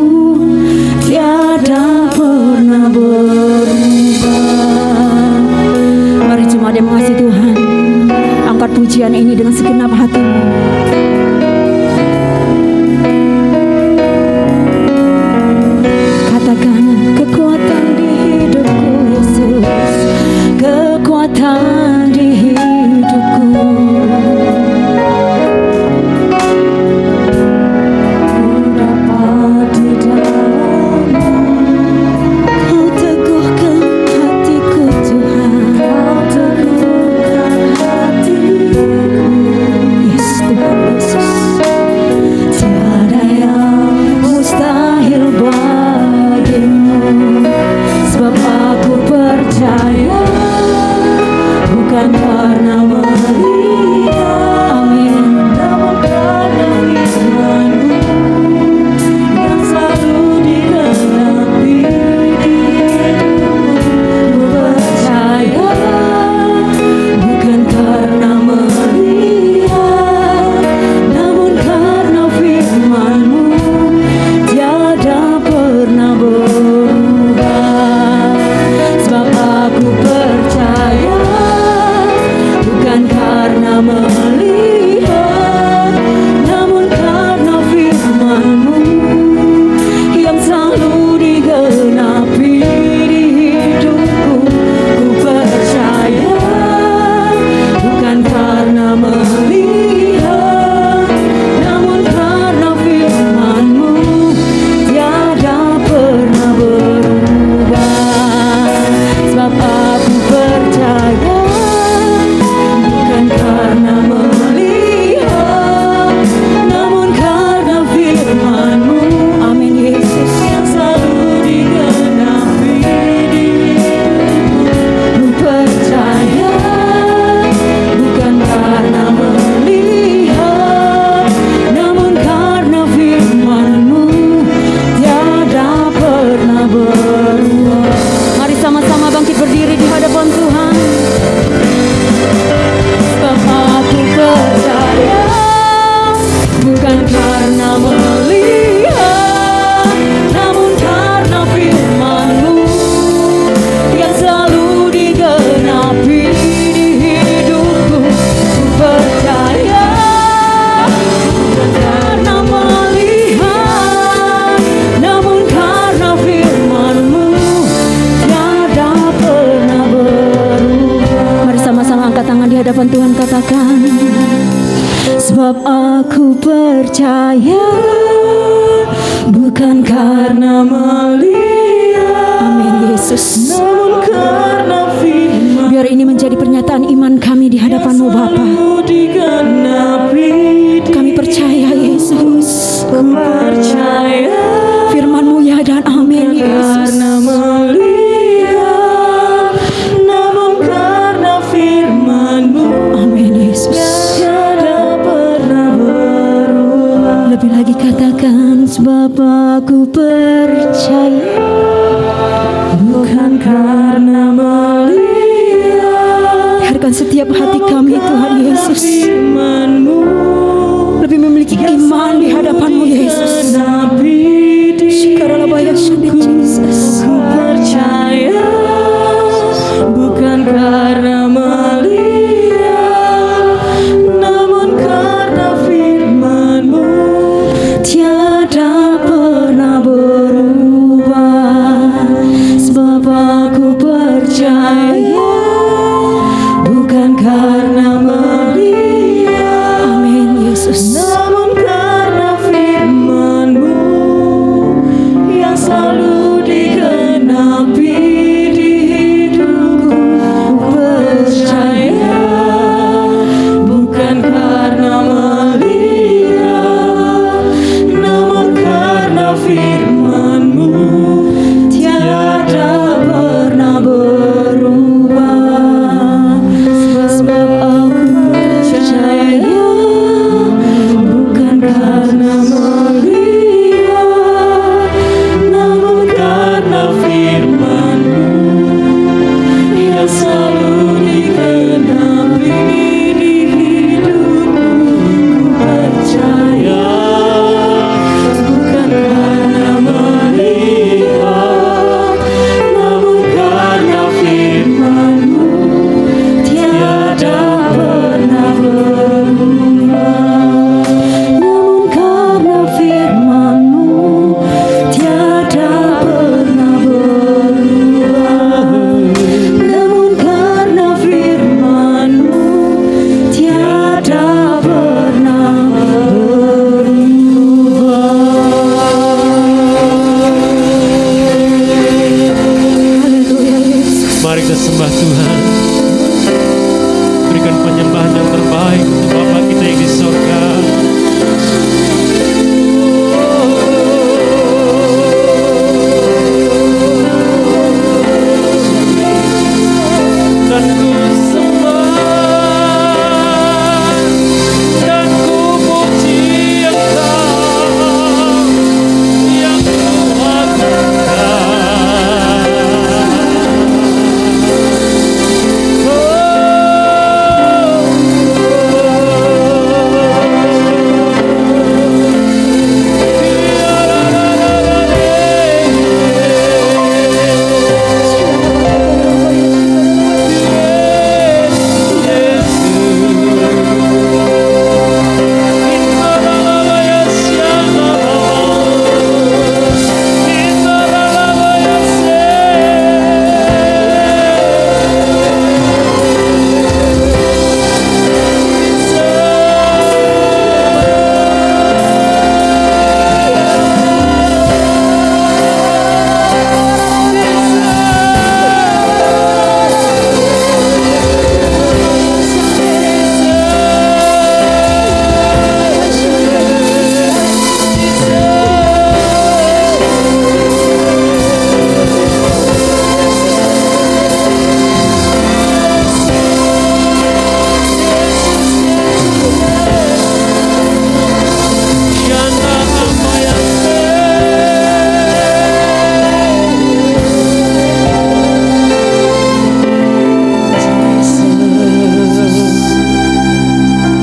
Tuhan katakan, sebab aku percaya bukan karena melihat, amin Yesus, namun karena firman. Biar ini menjadi pernyataan iman kami di hadapan-Mu Bapa. Kami percaya Yesus, ku percaya firman-Mu ya dan amin Yesus. Karena melihat, namun karena firman-Mu, amin Yesus. Tiada pernah berubah. Lebih lagi katakan, sebab aku percaya bukan karena melihat. Biarkan setiap hati kami Tuhan Yesus lebih memiliki iman di hadapan-Mu Yesus. Syukurlah Yesus. Ku percaya bukan karena melihat, namun karena firman-Mu tiada pernah berubah. Sebab aku percaya bukan karena melihat, amin Yesus, namun karena firman-Mu yang selalu digenapi di hidupku. Percaya bukan karena melihat, namun karena firman-Mu tiada pernah berubah. Sebab aku percaya bukan karena melihat, namun karena firman-Mu yang selalu digenapi di hidupku. Ku percaya bukan karena melihat, namun karena firman-Mu tiada pernah berubah. Namun karena firman-Mu tiada pernah berubah. Namun karena firman-Mu tiada pernah berubah. Haleluya Yesus. Mari kita sembah Tuhan. Berikan penyembahan yang terbaik untuk Bapa kita yang di sorga. Dan ku sembah dan ku puji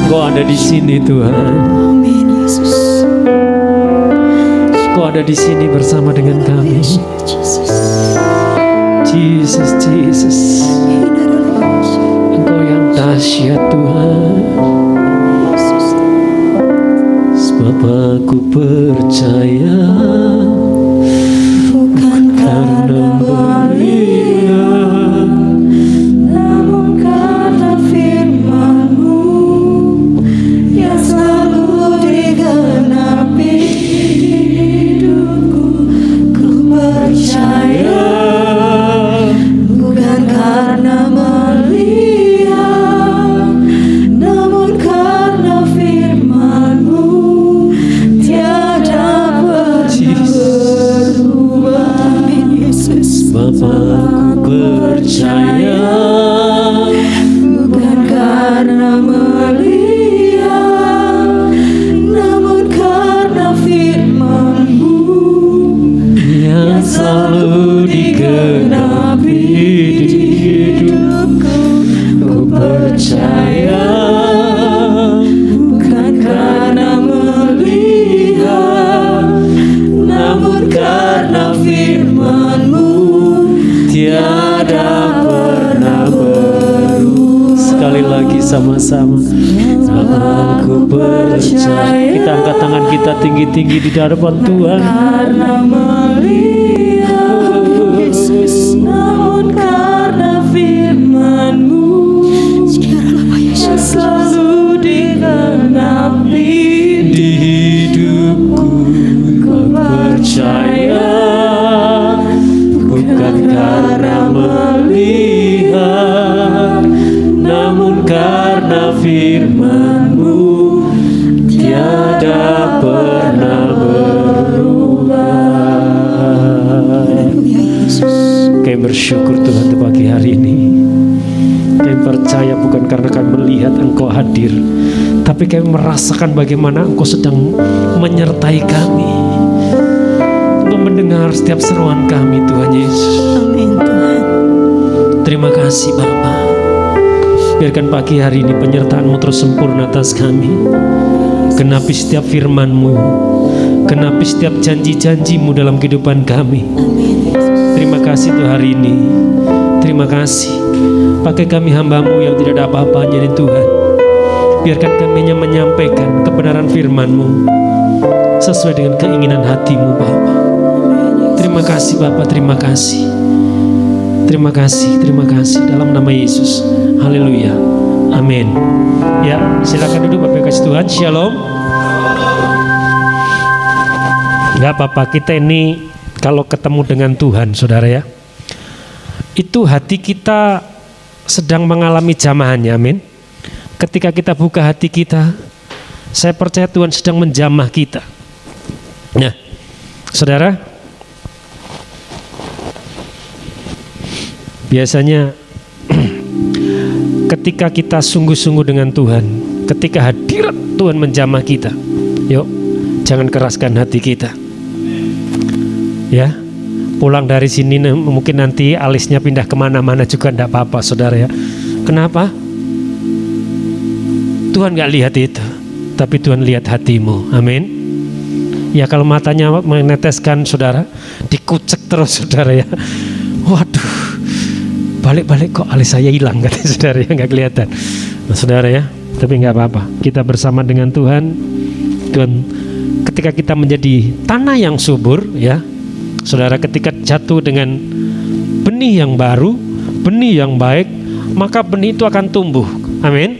Engkau yang ada di sini Tuhan. Amin Yesus. Kau ada di sini bersama dengan kami. Jesus, Jesus. Engkau yang dahsyat Tuhan. Sebab aku percaya Bukan karena melihat, namun karena firman Bapa, ku percaya bukan karena melihat, namun karena firman-Mu yang selalu digenapi di hidupku. Ku percaya bukan karena melihat, namun karena firman-Mu tiada pernah berubah. Sekali lagi sama-sama. Aku percaya. Kita angkat tangan kita tinggi-tinggi di hadapan Tuhan. karena melihat Yesus, namun karena firman-Mu yang selalu digenapi Di hidupku ku percaya, bukan karena melihat, namun karena firman-Mu tiada pernah berubah. Kami bersyukur Tuhan di pagi hari ini. Kami percaya bukan karena kami melihat Engkau hadir, tapi kami merasakan bagaimana Engkau sedang menyertai kami, Engkau mendengar setiap seruan kami, Tuhan Yesus. Amin Tuhan. Terima kasih Bapa. Biarkan pagi hari ini penyertaan-Mu terus sempurna atas kami. Genapi setiap firman-Mu, genapi setiap janji-janji-Mu dalam kehidupan kami. Terima kasih Tuhan hari ini. Terima kasih. Pakai kami hamba-Mu yang tidak ada apa-apanya ini Tuhan. Biarkan kami hanya menyampaikan kebenaran firman-Mu sesuai dengan keinginan hati-Mu Bapa. Terima kasih Bapa, terima kasih. Terima kasih, terima kasih dalam nama Yesus. Haleluya. Amin. Ya, silakan duduk Bapak kasih Tuhan. Shalom. Gak apa-apa, kita ini kalau ketemu dengan Tuhan, saudara ya, itu hati kita sedang mengalami jamahannya, amin. Ketika kita buka hati kita, saya percaya Tuhan sedang menjamah kita. Nah, saudara, biasanya ketika kita sungguh-sungguh dengan Tuhan, ketika hadirat Tuhan menjamah kita, yuk jangan keraskan hati kita. Ya, pulang dari sini mungkin nanti alisnya pindah kemana-mana juga tidak apa-apa saudara ya. Kenapa? Tuhan gak lihat itu, tapi Tuhan lihat hatimu, amin. Ya kalau matanya meneteskan saudara, dikucek terus saudara ya. Waduh, balik-balik kok alis saya hilang katanya saudara ya, gak kelihatan. Nah saudara ya, tapi gak apa-apa, kita bersama dengan Tuhan. Tuhan ketika kita menjadi tanah yang subur ya, saudara, ketika jatuh dengan benih yang baru, benih yang baik, maka benih itu akan tumbuh. Amin.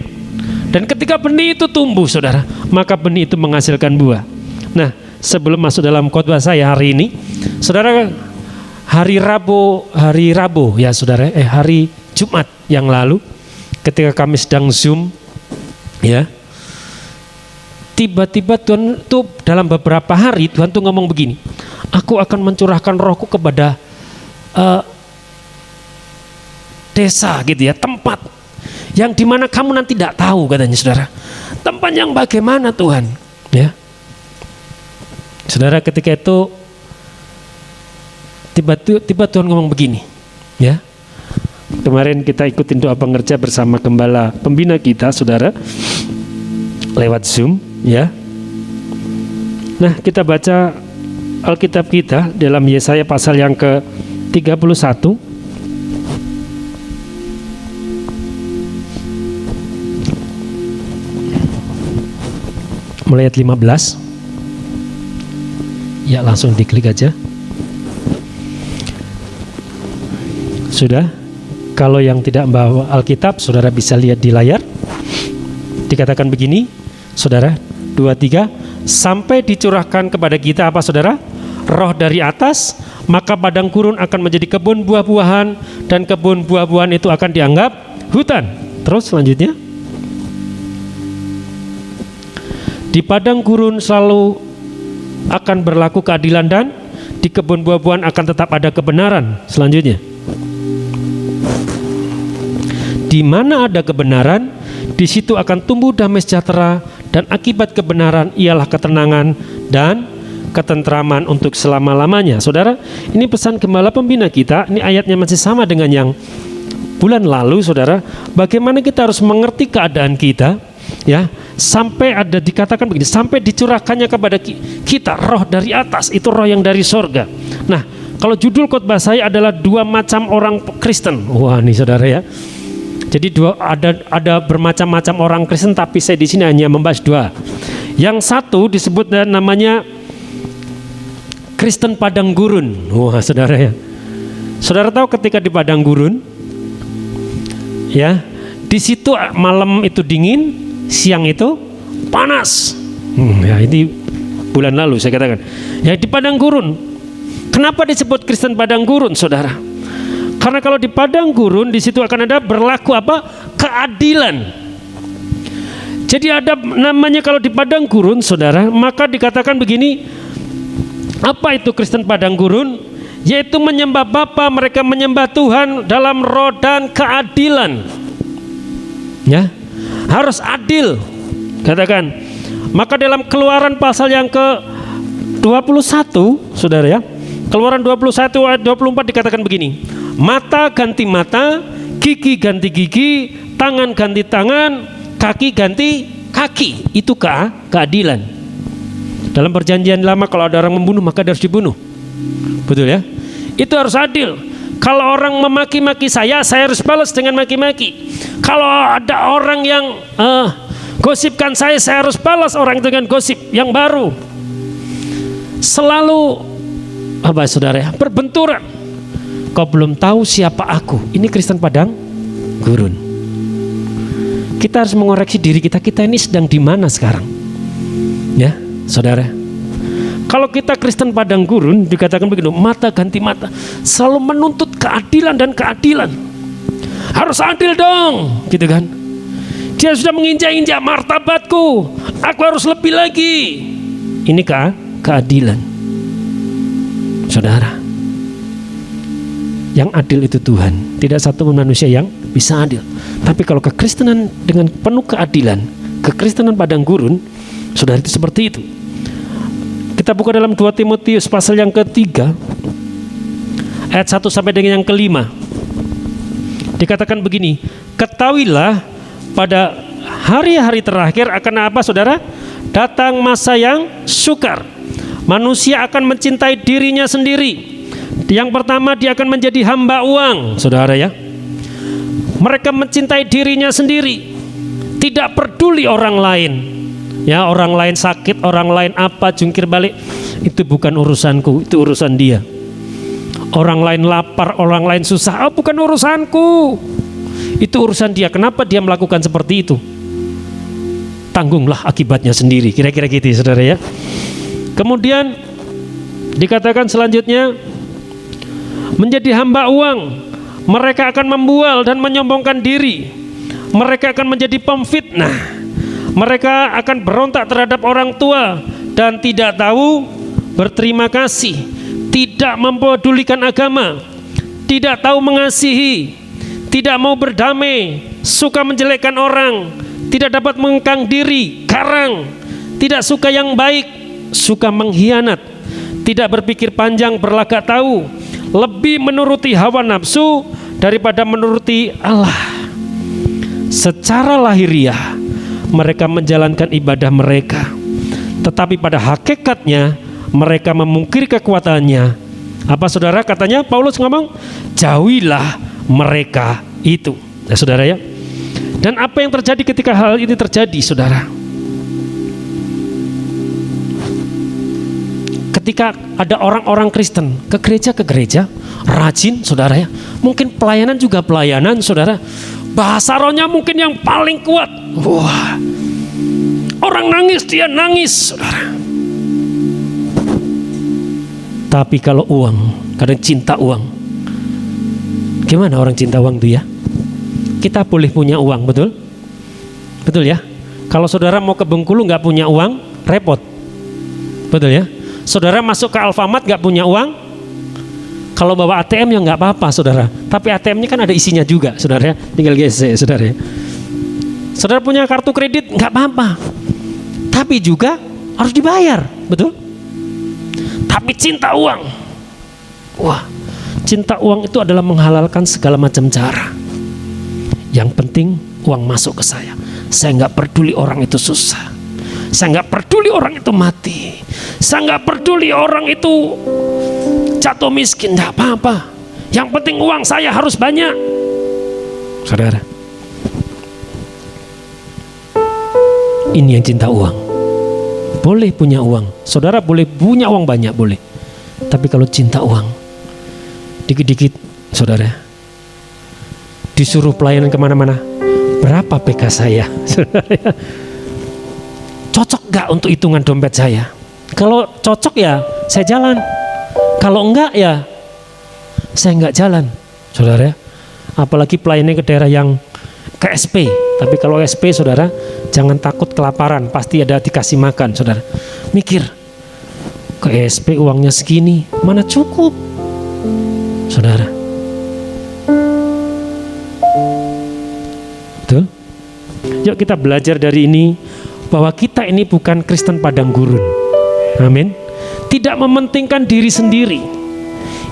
Dan ketika benih itu tumbuh, saudara, maka benih itu menghasilkan buah. Nah, sebelum masuk dalam khotbah saya hari ini, saudara, hari Rabu ya saudara, hari Jumat yang lalu, ketika kami sedang Zoom, ya, tiba-tiba Tuhan tuh dalam beberapa hari Tuhan tuh ngomong begini. Aku akan mencurahkan rohku kepada desa gitu ya, tempat yang dimana kamu nanti tidak tahu katanya saudara. Tempat yang bagaimana Tuhan ya. Saudara, ketika itu tiba-tiba Tuhan ngomong begini ya. Kemarin kita ikutin doa pengerja bersama gembala pembina kita saudara lewat Zoom ya. Nah, kita baca Alkitab kita dalam Yesaya pasal yang ke-31 mulai ayat 15. Ya, langsung diklik aja. Sudah? Kalau yang tidak membawa Alkitab, saudara bisa lihat di layar. Dikatakan begini, saudara, 2-3, sampai dicurahkan kepada kita apa saudara? Roh dari atas, maka padang gurun akan menjadi kebun buah-buahan, dan kebun buah-buahan itu akan dianggap hutan. Terus selanjutnya, di padang gurun selalu akan berlaku keadilan dan di kebun buah-buahan akan tetap ada kebenaran. Selanjutnya, di mana ada kebenaran, di situ akan tumbuh damai sejahtera, dan akibat kebenaran ialah ketenangan dan ketentraman untuk selama-lamanya. Saudara, ini pesan gembala pembina kita. Ini ayatnya masih sama dengan yang bulan lalu, saudara. Bagaimana kita harus mengerti keadaan kita, ya, sampai ada dikatakan begini, sampai dicurahkannya kepada kita roh dari atas, itu roh yang dari sorga. Nah, kalau judul khotbah saya adalah 2 macam orang Kristen. Wah, nih saudara ya. Jadi ada bermacam-macam orang Kristen, tapi saya di sini hanya membahas 2. Yang satu disebut namanya Kristen padang gurun. Wah, saudara ya. Saudara tahu ketika di padang gurun, ya, di situ malam itu dingin, siang itu panas. Ya, ini bulan lalu saya katakan. Ya, di padang gurun. Kenapa disebut Kristen padang gurun, saudara? Karena kalau di padang gurun, di situ akan ada berlaku apa? Keadilan. Jadi ada namanya kalau di padang gurun, saudara, maka dikatakan begini, apa itu Kristen padang gurun? Yaitu menyembah Bapa, mereka menyembah Tuhan dalam roh dan keadilan. Ya, harus adil, katakan. Maka dalam Keluaran pasal yang ke-21, saudara ya, Keluaran 21 ayat 24 dikatakan begini, mata ganti mata, gigi ganti gigi, tangan ganti tangan, kaki ganti kaki. Itu keadilan. Dalam perjanjian lama kalau ada orang membunuh maka dia harus dibunuh. Betul ya? Itu harus adil. Kalau orang memaki-maki saya harus balas dengan maki-maki. Kalau ada orang yang gosipkan saya harus balas orang itu dengan gosip yang baru. Selalu apa saudara ya? Berbenturan. Kau belum tahu siapa aku. Ini Kristen padang gurun. Kita harus mengoreksi diri kita. Kita ini sedang di mana sekarang? Ya, saudara. Kalau kita Kristen padang gurun, dikatakan begitu, mata ganti mata, selalu menuntut keadilan dan keadilan. Harus adil dong, gitu kan? Dia sudah menginjak-injak martabatku. Aku harus lebih lagi. Ini keadilan, saudara. Yang adil itu Tuhan. Tidak satu pun manusia yang bisa adil. Tapi kalau kekristenan dengan penuh keadilan, kekristenan padang gurun, saudara, itu seperti itu. Kita buka dalam 2 Timotius pasal yang ke-3 ayat 1 sampai dengan yang ke-5. Dikatakan begini, ketahuilah pada hari-hari terakhir akan apa, saudara? Datang masa yang sukar. Manusia akan mencintai dirinya sendiri. Yang pertama, dia akan menjadi hamba uang, saudara ya. Mereka mencintai dirinya sendiri, tidak peduli orang lain. Ya, orang lain sakit, orang lain apa, jungkir balik, itu bukan urusanku, itu urusan dia. Orang lain lapar, orang lain susah, oh bukan urusanku, itu urusan dia. Kenapa dia melakukan seperti itu? Tanggunglah akibatnya sendiri, kira-kira gitu, saudara ya. Kemudian dikatakan selanjutnya, menjadi hamba uang, mereka akan membual dan menyombongkan diri, mereka akan menjadi pemfitnah, mereka akan berontak terhadap orang tua dan tidak tahu berterima kasih, tidak mempedulikan agama, tidak tahu mengasihi, tidak mau berdamai, suka menjelekkan orang, tidak dapat mengekang diri, garang, tidak suka yang baik, suka mengkhianat, tidak berpikir panjang, berlagak tahu, lebih menuruti hawa nafsu daripada menuruti Allah. Secara lahiriah mereka menjalankan ibadah mereka, tetapi pada hakikatnya mereka memungkiri kekuatannya. Apa saudara, katanya Paulus ngomong, jauhilah mereka itu. Ya saudara ya. Dan apa yang terjadi ketika hal ini terjadi, saudara? Ketika ada orang-orang Kristen ke gereja, rajin, saudara ya. Mungkin pelayanan juga pelayanan, saudara. Bahasa rohnya mungkin yang paling kuat. Wah, orang nangis, dia nangis, saudara. Tapi kalau uang, kadang cinta uang. Gimana orang cinta uang itu ya? Kita boleh punya uang, betul? Betul ya? Kalau saudara mau ke Bengkulu nggak punya uang, repot. Betul ya? Saudara masuk ke Alfamart nggak punya uang, kalau bawa ATM ya nggak apa-apa saudara. Tapi ATM-nya kan ada isinya juga saudara ya, tinggal gesek saudara ya. Saudara punya kartu kredit nggak apa-apa, tapi juga harus dibayar, betul? Tapi cinta uang, wah, cinta uang itu adalah menghalalkan segala macam cara. Yang penting uang masuk ke saya. Saya nggak peduli orang itu susah, saya nggak peduli orang itu mati, saya nggak peduli orang itu jatuh miskin, nggak apa-apa. Yang penting uang saya harus banyak, saudara. Ini yang cinta uang. Boleh punya uang, saudara boleh punya uang banyak boleh. Tapi kalau cinta uang, dikit-dikit saudara disuruh pelayanan kemana-mana, berapa PK saya, saudara? Cocok gak untuk hitungan dompet saya? Kalau cocok ya saya jalan, kalau enggak ya saya enggak jalan, saudara. Apalagi pelayanan ke daerah yang ke SP. Tapi kalau SP saudara, jangan takut kelaparan, pasti ada dikasih makan saudara. Mikir, ke SP uangnya segini, mana cukup saudara. Betul? Yuk kita belajar dari ini, bahwa kita ini bukan Kristen padang gurun. Amin. Tidak mementingkan diri sendiri.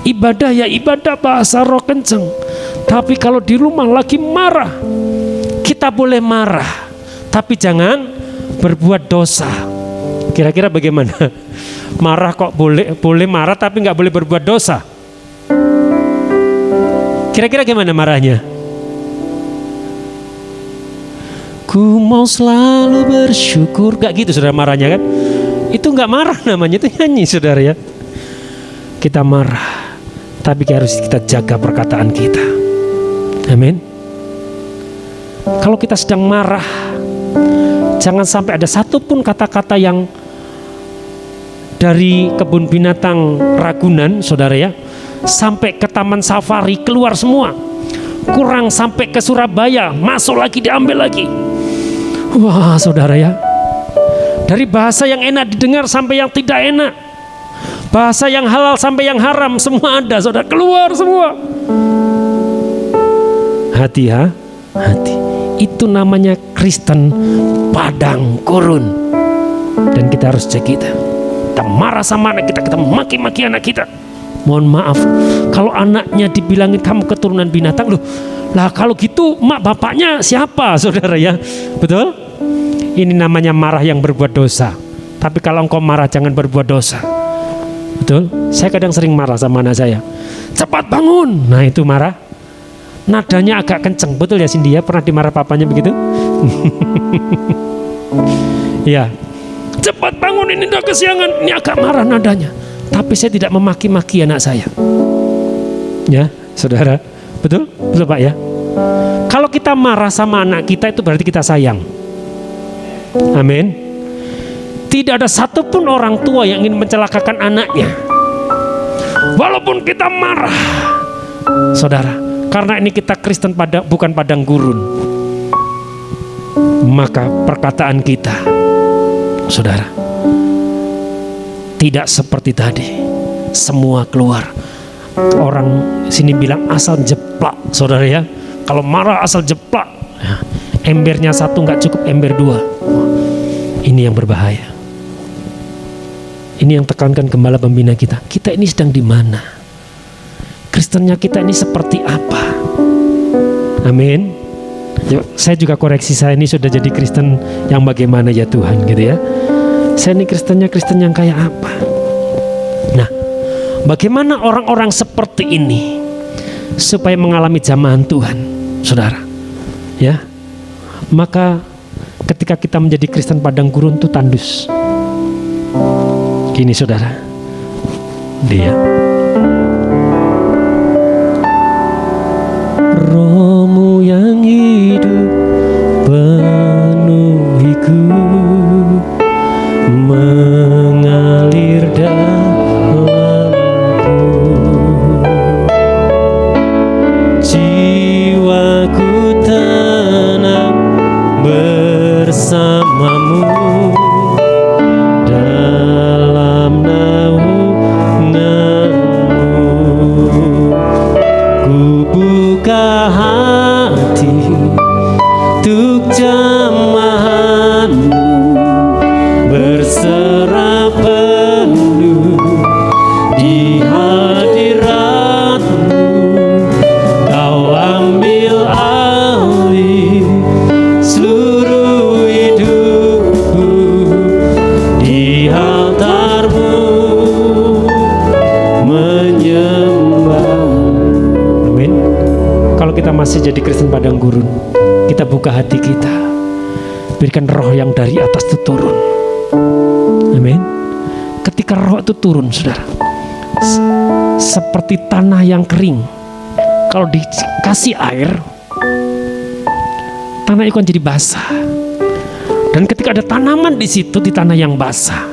Ibadah ya ibadah, bahasa roh kenceng. Tapi kalau di rumah lagi marah, kita boleh marah, tapi jangan berbuat dosa. Kira-kira bagaimana? Marah kok boleh marah tapi nggak boleh berbuat dosa. Kira-kira gimana marahnya? Ku mau selalu bersyukur, gak gitu saudara marahnya kan? Itu nggak marah namanya, itu nyanyi saudara ya. Kita marah, tapi harus kita jaga perkataan kita. Amin. Kalau kita sedang marah, jangan sampai ada satupun kata-kata yang dari kebun binatang Ragunan, saudara ya, sampai ke Taman Safari keluar semua. Kurang sampai ke Surabaya, masuk lagi, diambil lagi. Wah, saudara ya, dari bahasa yang enak didengar sampai yang tidak enak, bahasa yang halal sampai yang haram, semua ada, saudara, keluar semua. Hati ya, hati. Itu namanya Kristen padang gurun. Dan kita harus cek kita. Kita marah sama anak kita, kita maki-maki anak kita. Mohon maaf, kalau anaknya dibilangin kamu keturunan binatang, loh, lah kalau gitu mak bapaknya siapa, saudara ya? Betul? Ini namanya marah yang berbuat dosa. Tapi kalau engkau marah jangan berbuat dosa. Betul? Saya kadang sering marah sama anak saya. Cepat bangun. Nah itu marah. Nadanya agak kenceng, betul ya Cindy ya? Pernah dimarah papanya begitu? Ya, cepat bangun, ini udah kesiangan. Ini agak marah nadanya. Tapi saya tidak memaki-maki anak saya. Ya, saudara, betul? Betul Pak ya? Kalau kita marah sama anak kita itu berarti kita sayang. Amin. Tidak ada satupun orang tua yang ingin mencelakakan anaknya. Walaupun kita marah, saudara. Karena ini kita Kristen bukan padang gurun, maka perkataan kita, saudara, tidak seperti tadi. Semua keluar. Orang sini bilang asal jeplak, saudara ya. Kalau marah asal jeplak, ya, embernya satu nggak cukup, ember dua. Ini yang berbahaya. Ini yang tekankan gembala pembina kita. Kita ini sedang di mana? Kristennya kita ini seperti apa? Amin. Yuk, saya juga koreksi, saya ini sudah jadi Kristen yang bagaimana ya Tuhan gitu ya. Saya ini Kristennya Kristen yang kayak apa? Nah, bagaimana orang-orang seperti ini supaya mengalami jamahan Tuhan, saudara? Ya, maka ketika kita menjadi Kristen padang gurun itu tandus. Gini saudara, dia. Rohmu yang hidup penuhiku, mengalir dalamku. Jiwaku tenang bersamamu dalam naungan masih jadi Kristen padang gurun, kita buka hati kita, berikan roh yang dari atas itu turun. Amin. Ketika roh itu turun, saudara, seperti tanah yang kering, kalau dikasih air, tanah itu akan jadi basah. Dan ketika ada tanaman di situ, di tanah yang basah,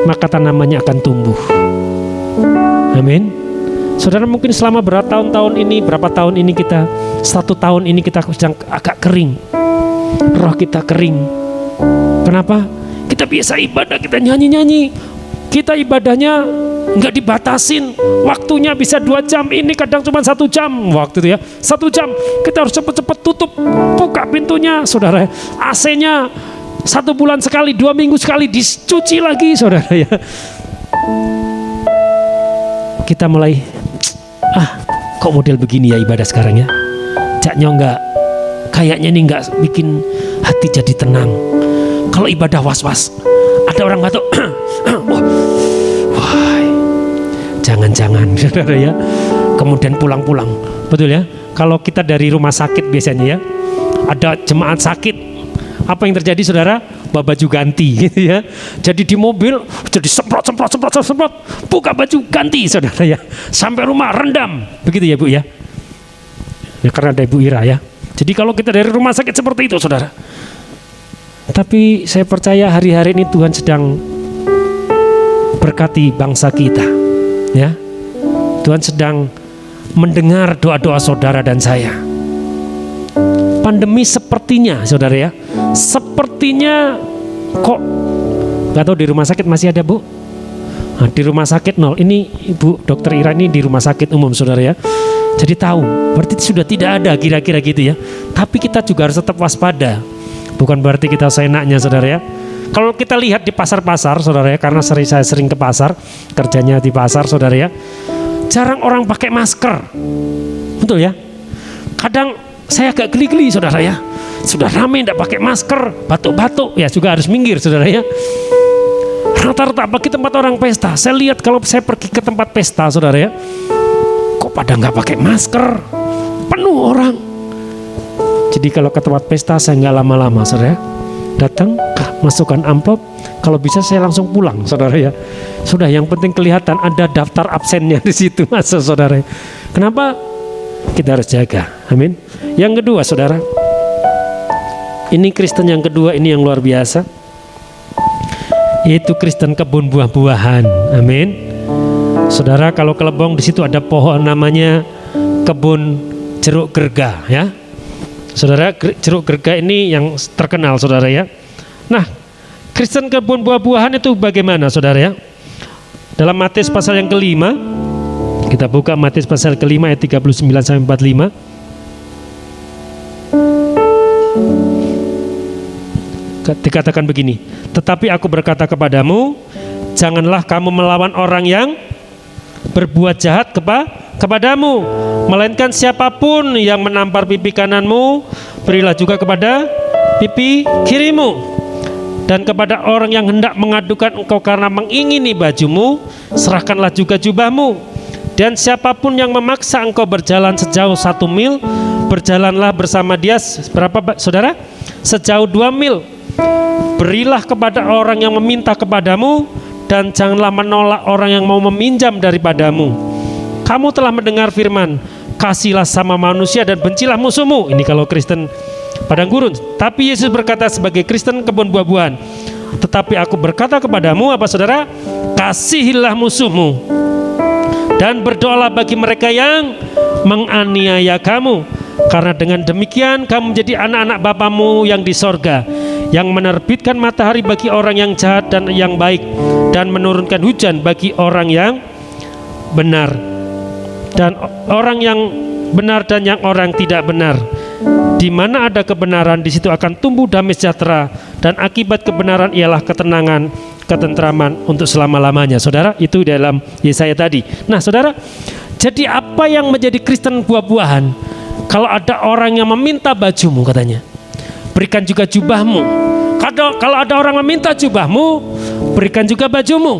maka tanamannya akan tumbuh. Amin. Saudara, mungkin selama berapa tahun ini kita, 1 tahun ini kita sedang agak kering, roh kita kering. Kenapa? Kita biasa ibadah, kita nyanyi-nyanyi, kita ibadahnya nggak dibatasin, waktunya bisa 2 jam, ini kadang cuma 1 jam waktu itu ya, 1 jam, kita harus cepet-cepet tutup, buka pintunya, saudara. AC-nya 1 bulan sekali, 2 minggu sekali dicuci lagi, saudara ya. Kita mulai, kok model begini ya ibadah sekarang ya, caknya enggak, kayaknya ini enggak bikin hati jadi tenang. Kalau ibadah was-was, ada orang batuk, wah, jangan-jangan, saudara ya. Kemudian pulang-pulang, betul ya. Kalau kita dari rumah sakit biasanya ya, ada jemaat sakit, apa yang terjadi, saudara? Bawa baju ganti, gitu ya. Jadi di mobil jadi semprot, buka baju ganti, saudara ya. Sampai rumah rendam, begitu ya Bu ya. Ya karena ada Ibu Ira ya. Jadi kalau kita dari rumah sakit seperti itu, saudara. Tapi saya percaya hari-hari ini Tuhan sedang berkati bangsa kita, ya. Tuhan sedang mendengar doa-doa saudara dan saya. Pandemi sepertinya, saudara ya, sepertinya kok nggak tahu di rumah sakit masih ada Bu. Nah, di rumah sakit 0. Ini Ibu Dokter Ira ini di rumah sakit umum, saudara ya. Jadi tahu, berarti sudah tidak ada kira-kira gitu ya. Tapi kita juga harus tetap waspada. Bukan berarti kita seenaknya, saudara ya. Kalau kita lihat di pasar-pasar, saudara ya, karena saya sering ke pasar, kerjanya di pasar, saudara ya, jarang orang pakai masker, betul ya. Kadang saya agak geli-geli, saudara ya. Sudah ramai tidak pakai masker, batuk-batuk, ya juga harus minggir, saudara ya. Rata-rata bagi tempat orang pesta, saya lihat kalau saya pergi ke tempat pesta, saudara ya, kok pada nggak pakai masker, penuh orang. Jadi kalau ke tempat pesta saya nggak lama-lama, saudara, datang, masukkan amplop, kalau bisa saya langsung pulang, saudara ya. Sudah, yang penting kelihatan ada daftar absennya di situ, masa, saudara. Kenapa? Kita harus jaga, amin. Yang kedua, saudara, ini Kristen yang kedua, ini yang luar biasa, yaitu Kristen kebun buah-buahan, amin. Saudara, kalau ke Lebong di situ ada pohon namanya kebun jeruk gerga, ya. Saudara, jeruk gerga ini yang terkenal, saudara ya. Nah, Kristen kebun buah-buahan itu bagaimana, saudara ya? Dalam Matius pasal yang kelima, kita buka Matius pasal kelima ayat 39 sampai 45. Dikatakan begini, tetapi aku berkata kepadamu, janganlah kamu melawan orang yang berbuat jahat kepadamu, melainkan siapapun yang menampar pipi kananmu, berilah juga kepada pipi kirimu. Dan kepada orang yang hendak mengadukan engkau karena mengingini bajumu, serahkanlah juga jubahmu. Dan siapapun yang memaksa engkau berjalan sejauh 1 mil, berjalanlah bersama dia berapa, saudara? Sejauh 2 mil. Berilah kepada orang yang meminta kepadamu, dan janganlah menolak orang yang mau meminjam daripadamu. Kamu telah mendengar firman, kasihlah sama manusia dan bencilah musuhmu. Ini kalau Kristen padang gurun. Tapi Yesus berkata sebagai Kristen kebun buah-buahan, tetapi aku berkata kepadamu, apa, saudara? Kasihilah musuhmu dan berdoalah bagi mereka yang menganiaya kamu, karena dengan demikian kamu menjadi anak-anak Bapamu yang di sorga, yang menerbitkan matahari bagi orang yang jahat dan yang baik, dan menurunkan hujan bagi orang yang benar, dan orang yang benar dan yang orang tidak benar. Di mana ada kebenaran, di situ akan tumbuh damai sejahtera, dan akibat kebenaran ialah ketenangan, ketentraman untuk selama-lamanya. Saudara, itu dalam Yesaya tadi. Nah, saudara, jadi apa yang menjadi Kristen buah-buahan? Kalau ada orang yang meminta bajumu, katanya, berikan juga jubahmu. Kalau ada orang meminta jubahmu, berikan juga bajumu.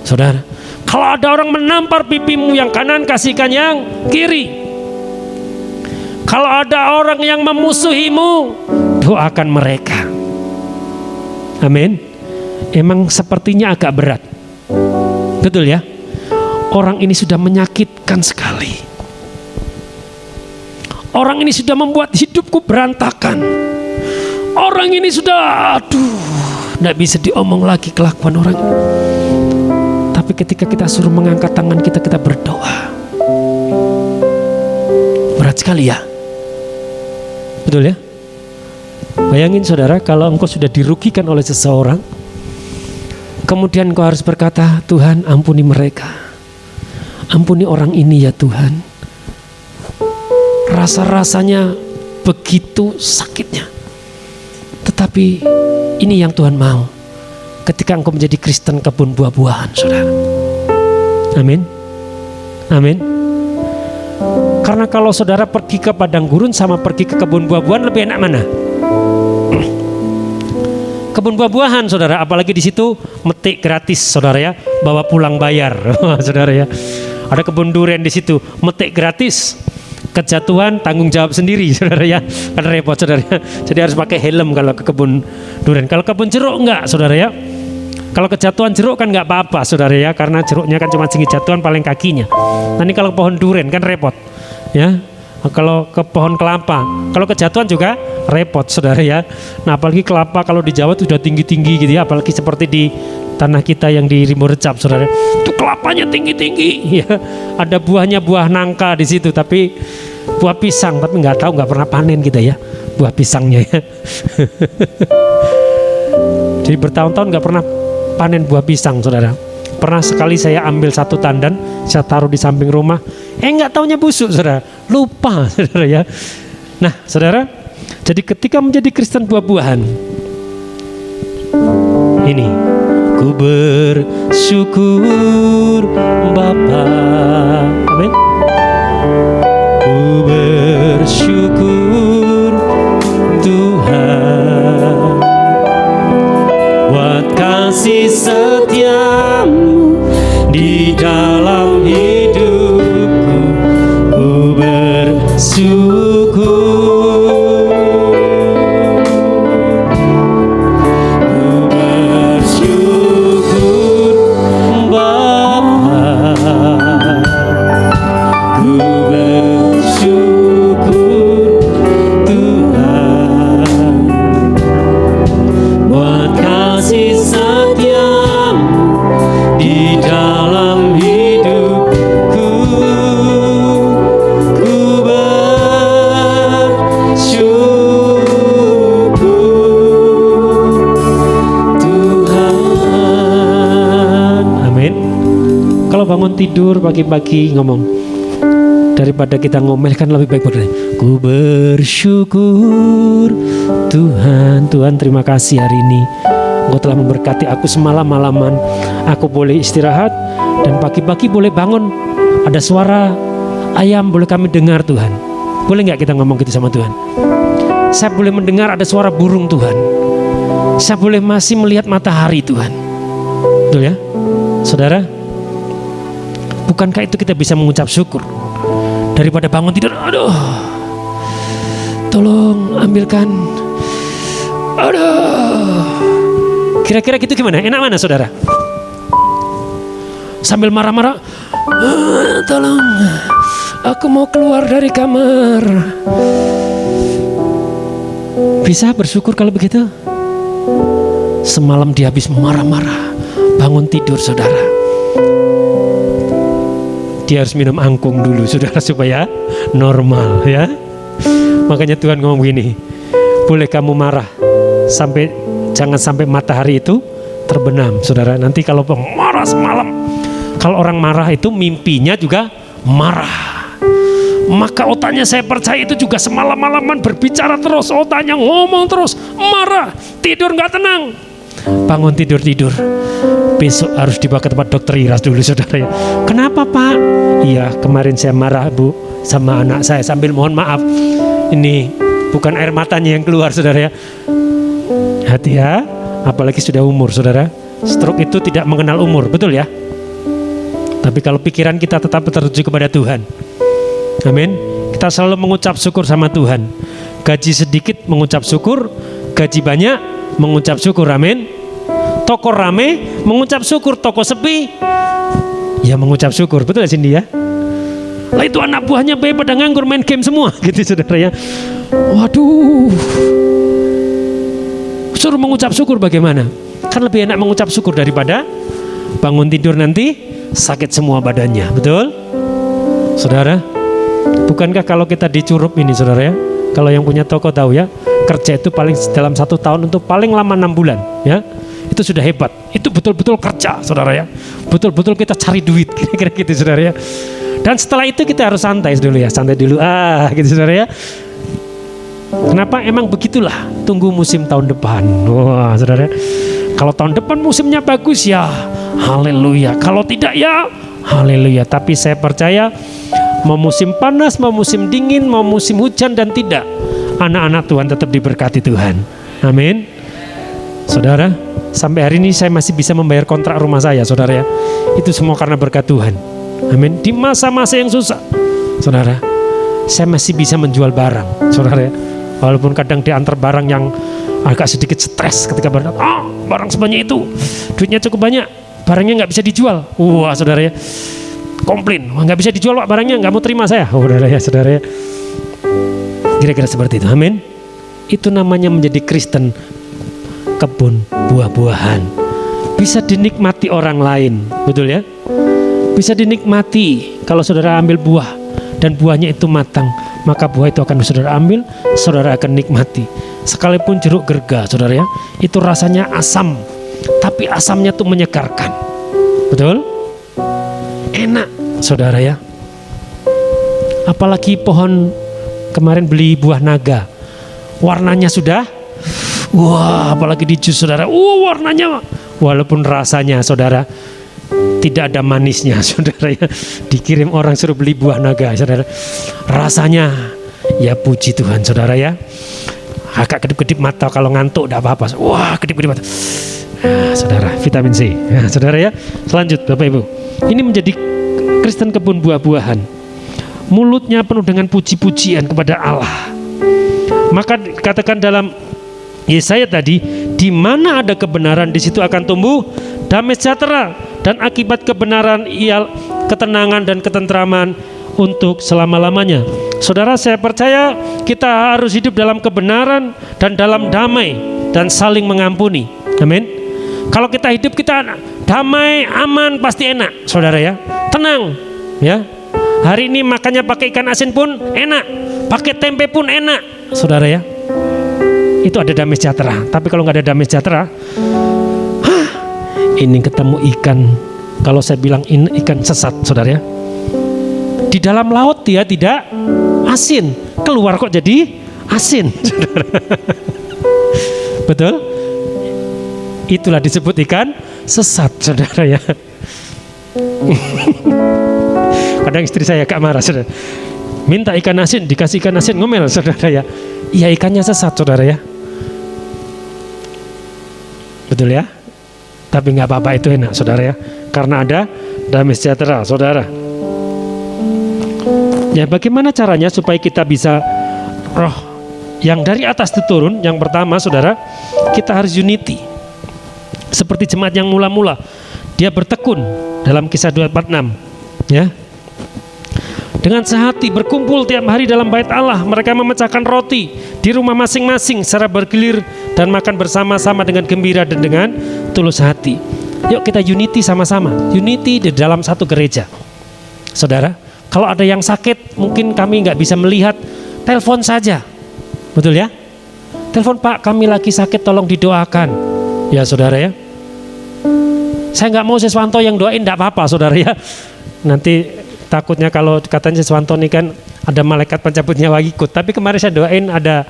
Saudara, kalau ada orang menampar pipimu yang kanan, kasihkan yang kiri. Kalau ada orang yang memusuhimu, doakan mereka. Amin. Emang sepertinya agak berat. Betul ya? Orang ini sudah menyakitkan sekali. Orang ini sudah membuat hidupku berantakan. Orang ini sudah, tidak bisa diomong lagi kelakuan orang. Tapi ketika kita suruh mengangkat tangan kita, kita berdoa. Berat sekali ya. Betul ya? Bayangin saudara, kalau engkau sudah dirugikan oleh seseorang, kemudian engkau harus berkata, Tuhan ampuni mereka. Ampuni orang ini ya Tuhan. Rasa-rasanya begitu sakitnya. Tetapi ini yang Tuhan mau ketika engkau menjadi Kristen kebun buah-buahan, saudara. Amin. Amin. Karena kalau saudara pergi ke padang gurun sama pergi ke kebun buah-buahan, lebih enak mana? Kebun buah-buahan, saudara, apalagi di situ metik gratis, saudara ya, bawa pulang bayar, saudara ya. Ada kebun durian di situ, metik gratis, kejatuhan tanggung jawab sendiri, saudara ya, kan repot, saudara ya. Jadi harus pakai helm kalau ke kebun durian. Kalau kebun jeruk enggak, saudara ya. Kalau kejatuhan jeruk kan enggak apa-apa, saudara ya, karena jeruknya kan cuma sedikit jatuhan paling kakinya. Nanti kalau pohon durian kan repot, ya. Kalau ke pohon kelapa, kalau kejatuhan juga repot, saudara ya. Nah apalagi kelapa kalau di Jawa itu sudah tinggi-tinggi gitu ya, apalagi seperti di tanah kita yang di Rimbo Recap, saudara. Itu kelapanya tinggi-tinggi, ya. Ada buahnya, buah nangka di situ, tapi buah pisang, tapi nggak tahu, nggak pernah panen kita ya, buah pisangnya ya. Jadi bertahun-tahun nggak pernah panen buah pisang, saudara. Pernah sekali saya ambil satu tandan, saya taruh di samping rumah, nggak taunya busuk, saudara. Lupa, saudara ya. Nah, saudara, jadi ketika menjadi Kristen buah-buahan, ini, ku bersyukur Bapa, amin. Ku bersyukur Tuhan buat kasih setiamu di dalam hidupku. Ku bersyukur. Bangun tidur pagi-pagi ngomong, daripada kita ngomel kan lebih baik berdoa. Ku bersyukur Tuhan, Tuhan terima kasih hari ini Engkau telah memberkati aku semalam-malaman. Aku boleh istirahat dan pagi-pagi boleh bangun, ada suara ayam boleh kami dengar Tuhan. Boleh nggak kita ngomong gitu sama Tuhan? Saya boleh mendengar ada suara burung Tuhan. Saya boleh masih melihat matahari Tuhan. Betul ya, saudara? Bukankah itu kita bisa mengucap syukur daripada bangun tidur, aduh, tolong ambilkan, aduh. Kira-kira gitu gimana? Enak mana, saudara? Sambil marah-marah, tolong, aku mau keluar dari kamar. Bisa bersyukur kalau begitu? Semalam dia habis marah-marah, bangun tidur, saudara. Dia harus minum angkung dulu, saudara, supaya normal ya. Makanya Tuhan ngomong begini, boleh kamu marah, jangan sampai matahari itu terbenam, saudara. Nanti kalau marah semalam, kalau orang marah itu mimpinya juga marah. Maka otaknya, saya percaya itu juga semalam-malaman berbicara terus, otaknya ngomong terus, marah, tidur nggak tenang. Bangun tidur, besok harus dibawa ke tempat dokter Iras dulu, saudara ya. Kenapa Pak? Iya, kemarin saya marah Bu sama anak saya, sambil mohon maaf. Ini bukan air matanya yang keluar, saudara ya. Hati ya, apalagi sudah umur, saudara. Stroke itu tidak mengenal umur, betul ya. Tapi kalau pikiran kita tetap tertuju kepada Tuhan, amin, Kita selalu mengucap syukur sama Tuhan. Gaji sedikit mengucap syukur, gaji banyak mengucap syukur, amin. Toko rame mengucap syukur, toko sepi ya mengucap syukur, betul gak Cindy ya? Lah itu anak buahnya pada nganggur main game semua gitu saudara ya. Waduh, suruh mengucap syukur bagaimana? Kan lebih enak mengucap syukur daripada bangun tidur nanti sakit semua badannya, betul? Saudara, bukankah kalau kita dicurup ini saudara ya, kalau yang punya toko tahu ya, kerja itu paling dalam 1 tahun untuk paling lama 6 bulan ya, itu sudah hebat. Itu betul-betul kerja saudara ya, betul-betul kita cari duit kira-kira gitu saudara ya. Dan setelah itu kita harus santai dulu ya, santai dulu gitu saudara ya. Kenapa? Emang begitulah, tunggu musim tahun depan. Wah saudara, kalau tahun depan musimnya bagus ya haleluya, kalau tidak ya haleluya. Tapi saya percaya mau musim panas, mau musim dingin, mau musim hujan dan tidak, anak-anak Tuhan tetap diberkati Tuhan, amin. Saudara, sampai hari ini saya masih bisa membayar kontrak rumah saya saudara ya, itu semua karena berkat Tuhan, amin. Di masa-masa yang susah saudara, saya masih bisa menjual barang saudara ya, walaupun kadang diantar barang yang agak sedikit stres ketika barang sebanyak itu, duitnya cukup banyak, barangnya nggak bisa dijual. Wah saudara ya, komplain, nggak bisa dijual Pak barangnya, nggak mau terima saya. Saudara ya, saudara ya, kira-kira seperti itu, amin. Itu namanya menjadi Kristen kebun buah-buahan, bisa dinikmati orang lain, betul ya, bisa dinikmati. Kalau saudara ambil buah dan buahnya itu matang, maka buah itu akan saudara ambil, saudara akan nikmati. Sekalipun jeruk gerga saudara ya, itu rasanya asam, tapi asamnya tuh menyegarkan, betul, enak saudara ya. Apalagi pohon, kemarin beli buah naga, warnanya sudah, wah apalagi di jus saudara, warnanya, walaupun rasanya saudara tidak ada manisnya saudara ya, dikirim orang suruh beli buah naga saudara, rasanya ya puji Tuhan saudara ya, agak kedip-kedip mata kalau ngantuk tidak apa-apa, wah kedip-kedip mata. Saudara, vitamin C. Nah, saudara ya, selanjut Bapak Ibu, ini menjadi Kristen kebun buah-buahan, mulutnya penuh dengan puji-pujian kepada Allah. Maka dikatakan dalam Yesaya tadi, di mana ada kebenaran di situ akan tumbuh damai sejahtera, dan akibat kebenaran ia ketenangan dan ketentraman untuk selama-lamanya. Saudara, saya percaya kita harus hidup dalam kebenaran dan dalam damai dan saling mengampuni, amin. Kalau kita hidup kita damai, aman, pasti enak saudara ya, tenang ya. Hari ini makannya pakai ikan asin pun enak, pakai tempe pun enak saudara ya, itu ada damai sejahtera. Tapi kalau nggak ada damai sejahtera, ini ketemu ikan, kalau saya bilang ini ikan sesat saudara ya, di dalam laut dia tidak asin, keluar kok jadi asin saudara. Betul? Itulah disebut ikan sesat saudara ya. Kadang istri saya agak marah saudara, minta ikan asin, dikasih ikan asin ngomel saudara ya. Iya ikannya sesat saudara ya, betul ya. Tapi nggak apa-apa, itu enak saudara ya, karena ada damai sejahtera saudara. Ya bagaimana caranya supaya kita bisa roh yang dari atas itu turun? Yang pertama saudara, kita harus unity. Seperti jemaat yang mula-mula, dia bertekun dalam Kisah 246 ya. Dengan sehati berkumpul tiap hari dalam bait Allah, mereka memecahkan roti di rumah masing-masing secara bergilir dan makan bersama-sama dengan gembira dan dengan tulus hati. Yuk kita unity sama-sama, unity di dalam satu gereja. Saudara, kalau ada yang sakit, mungkin kami nggak bisa melihat, telepon saja, betul ya? Telepon, Pak kami lagi sakit, tolong didoakan. Ya saudara ya, saya nggak mau Siswanto yang doain, nggak apa-apa saudara ya. Nanti takutnya kalau katanya Siswanto ini kan ada malaikat pencabut nyawa ikut. Tapi kemarin saya doain ada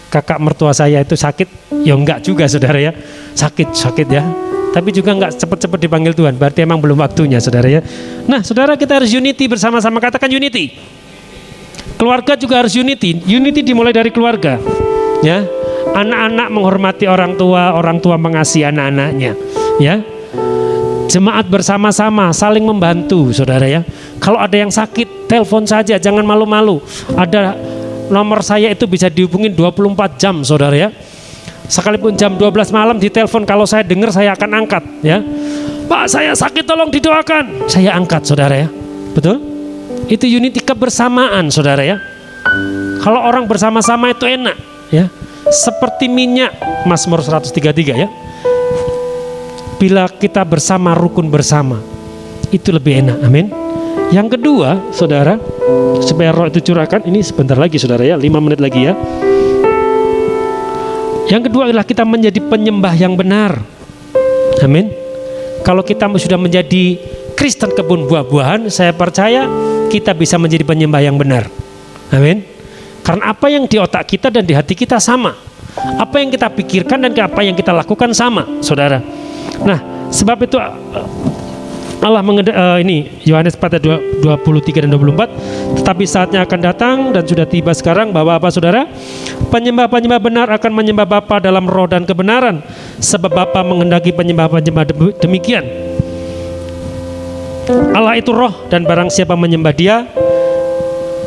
kakak mertua saya itu sakit, ya enggak juga saudara ya, sakit ya. Tapi juga enggak cepat-cepat dipanggil Tuhan, berarti emang belum waktunya saudara ya. Nah saudara, kita harus unity bersama-sama, katakan unity. Keluarga juga harus unity. Unity dimulai dari keluarga ya. Anak-anak menghormati orang tua mengasihi anak-anaknya ya. Jemaat bersama-sama saling membantu, saudara ya. Kalau ada yang sakit, telepon saja, jangan malu-malu. Ada nomor saya itu bisa dihubungin 24 jam, saudara ya. Sekalipun jam 12 malam ditelepon, kalau saya dengar saya akan angkat ya. Pak, saya sakit, tolong didoakan. Saya angkat, saudara ya. Betul? Itu unity kebersamaan, saudara ya. Kalau orang bersama-sama itu enak ya. Seperti minyak, Mazmur 133 ya. Bila kita bersama, rukun bersama, itu lebih enak, amin. Yang kedua, saudara, supaya roh itu curahkan, ini sebentar lagi saudara ya, 5 menit lagi ya. Yang kedua adalah kita menjadi penyembah yang benar, amin. Kalau kita sudah menjadi Kristen kebun buah-buahan, saya percaya kita bisa menjadi penyembah yang benar, amin. Karena apa yang di otak kita dan di hati kita sama, apa yang kita pikirkan dan apa yang kita lakukan sama, saudara. Nah, sebab itu Allah ini Yohanes 4:23 dan 24, tetapi saatnya akan datang dan sudah tiba sekarang bahwa apa saudara? Penyembah-penyembah benar akan menyembah Bapa dalam roh dan kebenaran, sebab Bapa menghendaki penyembah-penyembah demikian. Allah itu roh dan barang siapa menyembah Dia,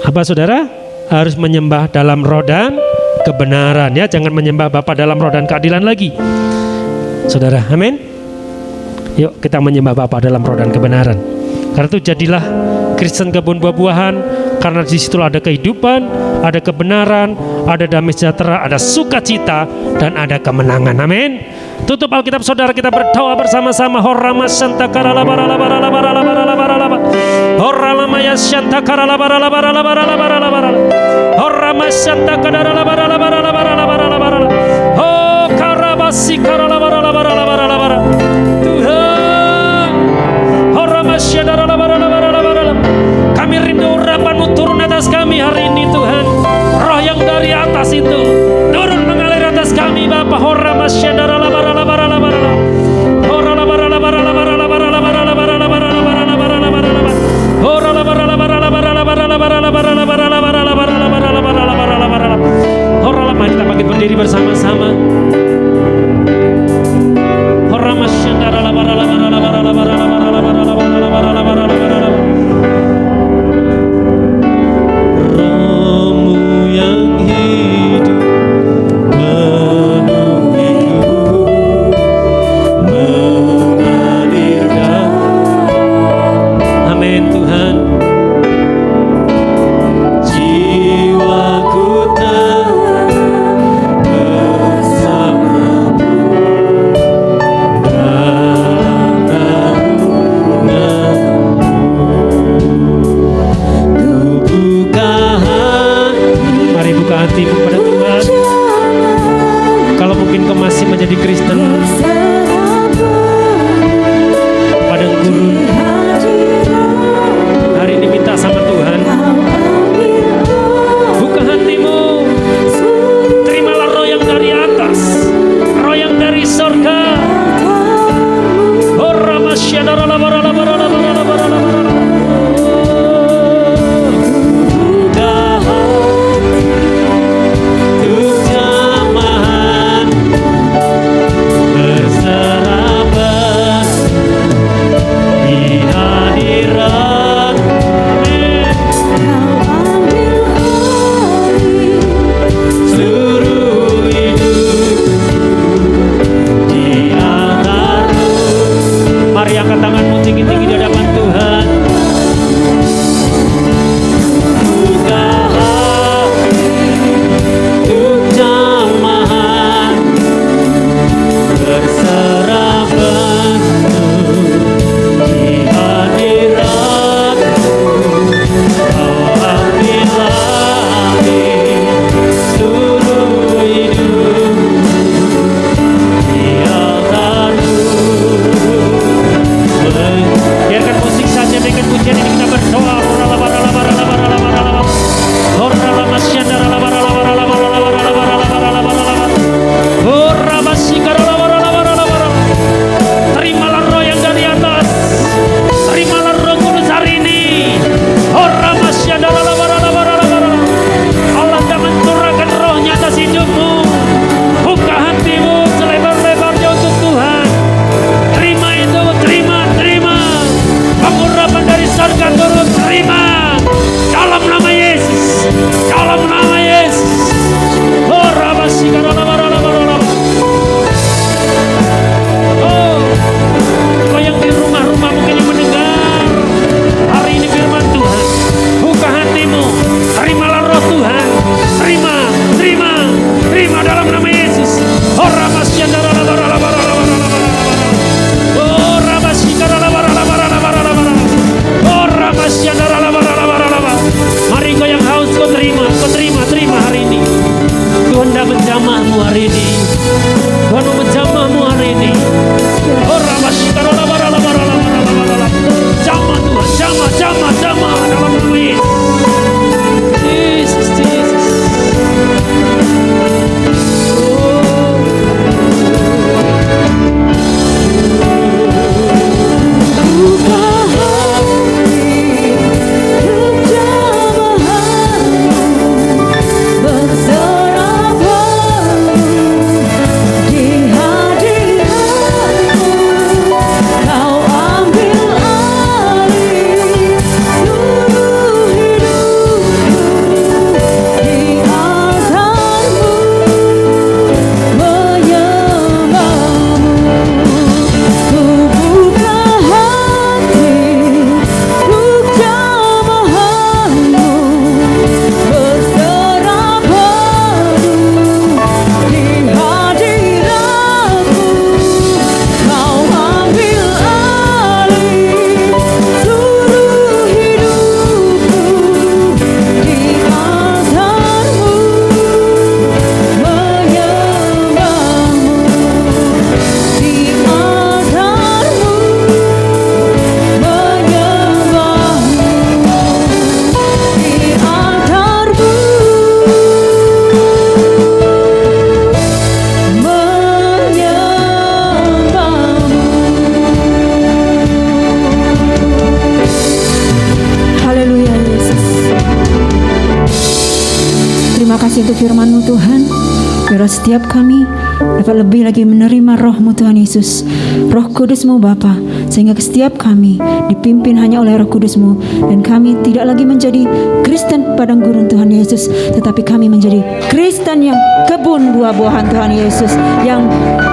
apa saudara? Harus menyembah dalam roh dan kebenaran ya, jangan menyembah Bapa dalam roh dan keadilan lagi. Saudara, amin. Yuk kita menyembah Bapa dalam roh dan kebenaran. Karena itu jadilah Kristen kebun buah-buahan, karena di situ ada kehidupan, ada kebenaran, ada damai sejahtera, ada sukacita, dan ada kemenangan. Amin. Tutup Alkitab saudara, kita berdoa bersama-sama. Horama Santa Karala Barala Barala Barala Barala Barala Horama ya Santa Karala Barala Barala Barala Barala Barala Horama Santa Karala Barala Barala Barala Barala Barala Oh Karabasi Karala Barala Barala Barala Barala Tuhan Horama Santa Barala Barala Barala. Kami rindu urapan-Mu turun atas kami hari ini Tuhan. Roh yang dari atas itu turun mengalir atas kami Bapa. Horama Santa Barala Barala Barala Barala Horala Barala Barala Barala Barala Barala Barala Barala Barala Barala Barala Horala Barala Barala Barala Barala Barala Barala Barala Barala Barala Barala Barala Barala Barala Horala. Mari kita bangkit berdiri bersama-sama. Horama Santa Barala Barala Barala Barala Barala Barala Barala Barala Barala Barala Barala. Roh-Mu yang hidup mengalirkan. Amin Tuhan. Jiwaku tak bersama-Mu dalam naungan-Mu. Ku buka hati. Mari buka hatimu pada Tuhan. Kalau mungkin kau masih menjadi Kristen padang gurun, hari ini minta sama Tuhan, buka hatimu, terimalah roh yang dari atas, roh yang dari surga. Oh Ramasyadara Barala Barala Barala Barala Barala. Buka hati untuk jamahan bersama. terima. Dalam nama Yesus, dalam nama Yesus. Oh, oh, kau yang di rumah-rumah mungkin yang mendengar hari ini firman Tuhan, buka hatimu, terimalah roh Tuhan, terima, terima, terima dalam nama Yesus. Oh, mari kau yang haus, kau terima, terima hari ini. Tuhan dah menjamahmu hari ini. Tuhan mau menjamahmu hari ini. Oh, jamah Tuhan, jamah dalam nama Yesus. Jesus. Untuk firman-Mu Tuhan, biar setiap kami dapat lebih lagi menerima roh-Mu Tuhan Yesus, roh Kudus-Mu Bapa, sehingga setiap kami dipimpin hanya oleh roh Kudus-Mu, dan kami tidak lagi menjadi Kristen padang gurun Tuhan Yesus, tetapi kami menjadi Kristen yang kebun buah-buahan Tuhan Yesus, yang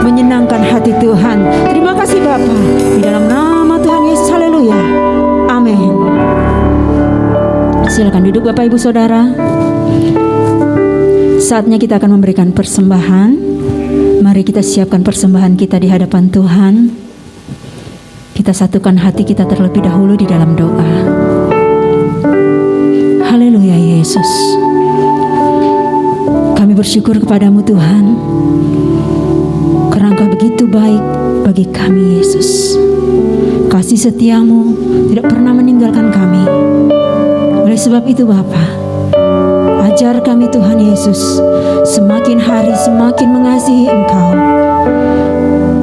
menyenangkan hati Tuhan. Terima kasih Bapa, di dalam nama Tuhan Yesus, haleluya, amin. Silakan duduk Bapak Ibu Saudara. Saatnya kita akan memberikan persembahan. Mari kita siapkan persembahan kita di hadapan Tuhan. Kita satukan hati kita terlebih dahulu di dalam doa. Haleluya Yesus. Kami bersyukur kepadamu Tuhan, karena Engkau begitu baik bagi kami Yesus. Kasih setiamu tidak pernah meninggalkan kami. Oleh sebab itu Bapa, ajar kami Tuhan Yesus, semakin hari semakin mengasihi Engkau,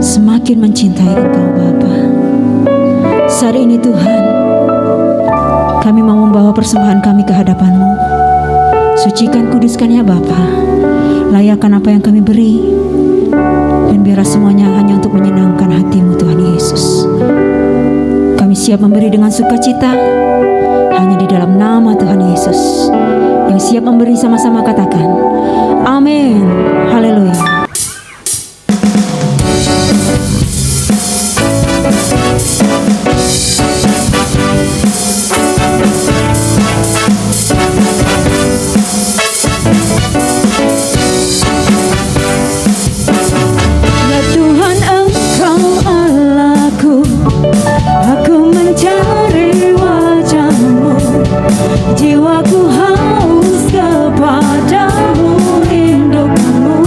semakin mencintai Engkau Bapa. Saat ini Tuhan, kami mau membawa persembahan kami ke hadapan-Mu. Sucikan, kuduskan ya Bapa. Layakkan apa yang kami beri, dan biarlah semuanya hanya untuk menyenangkan hati-Mu Tuhan Yesus. Kami siap memberi dengan sukacita, hanya di dalam nama Tuhan Yesus. Yang siap memberi sama-sama katakan amin, haleluya. Ya Tuhan, Engkau Allahku, aku mencari wajah-Mu, jiwaku haus kepadamu, rindukanmu.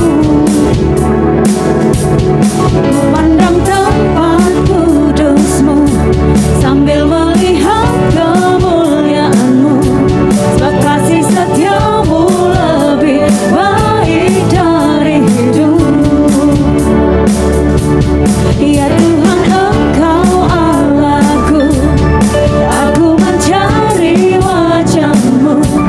Ku pandang tempat kudus-Mu sambil melihat kemuliaan-Mu, sebab kasih setia-Mu lebih baik dari hidup. Ya Tuhan, Engkau Allahku, aku mencari wajah-Mu,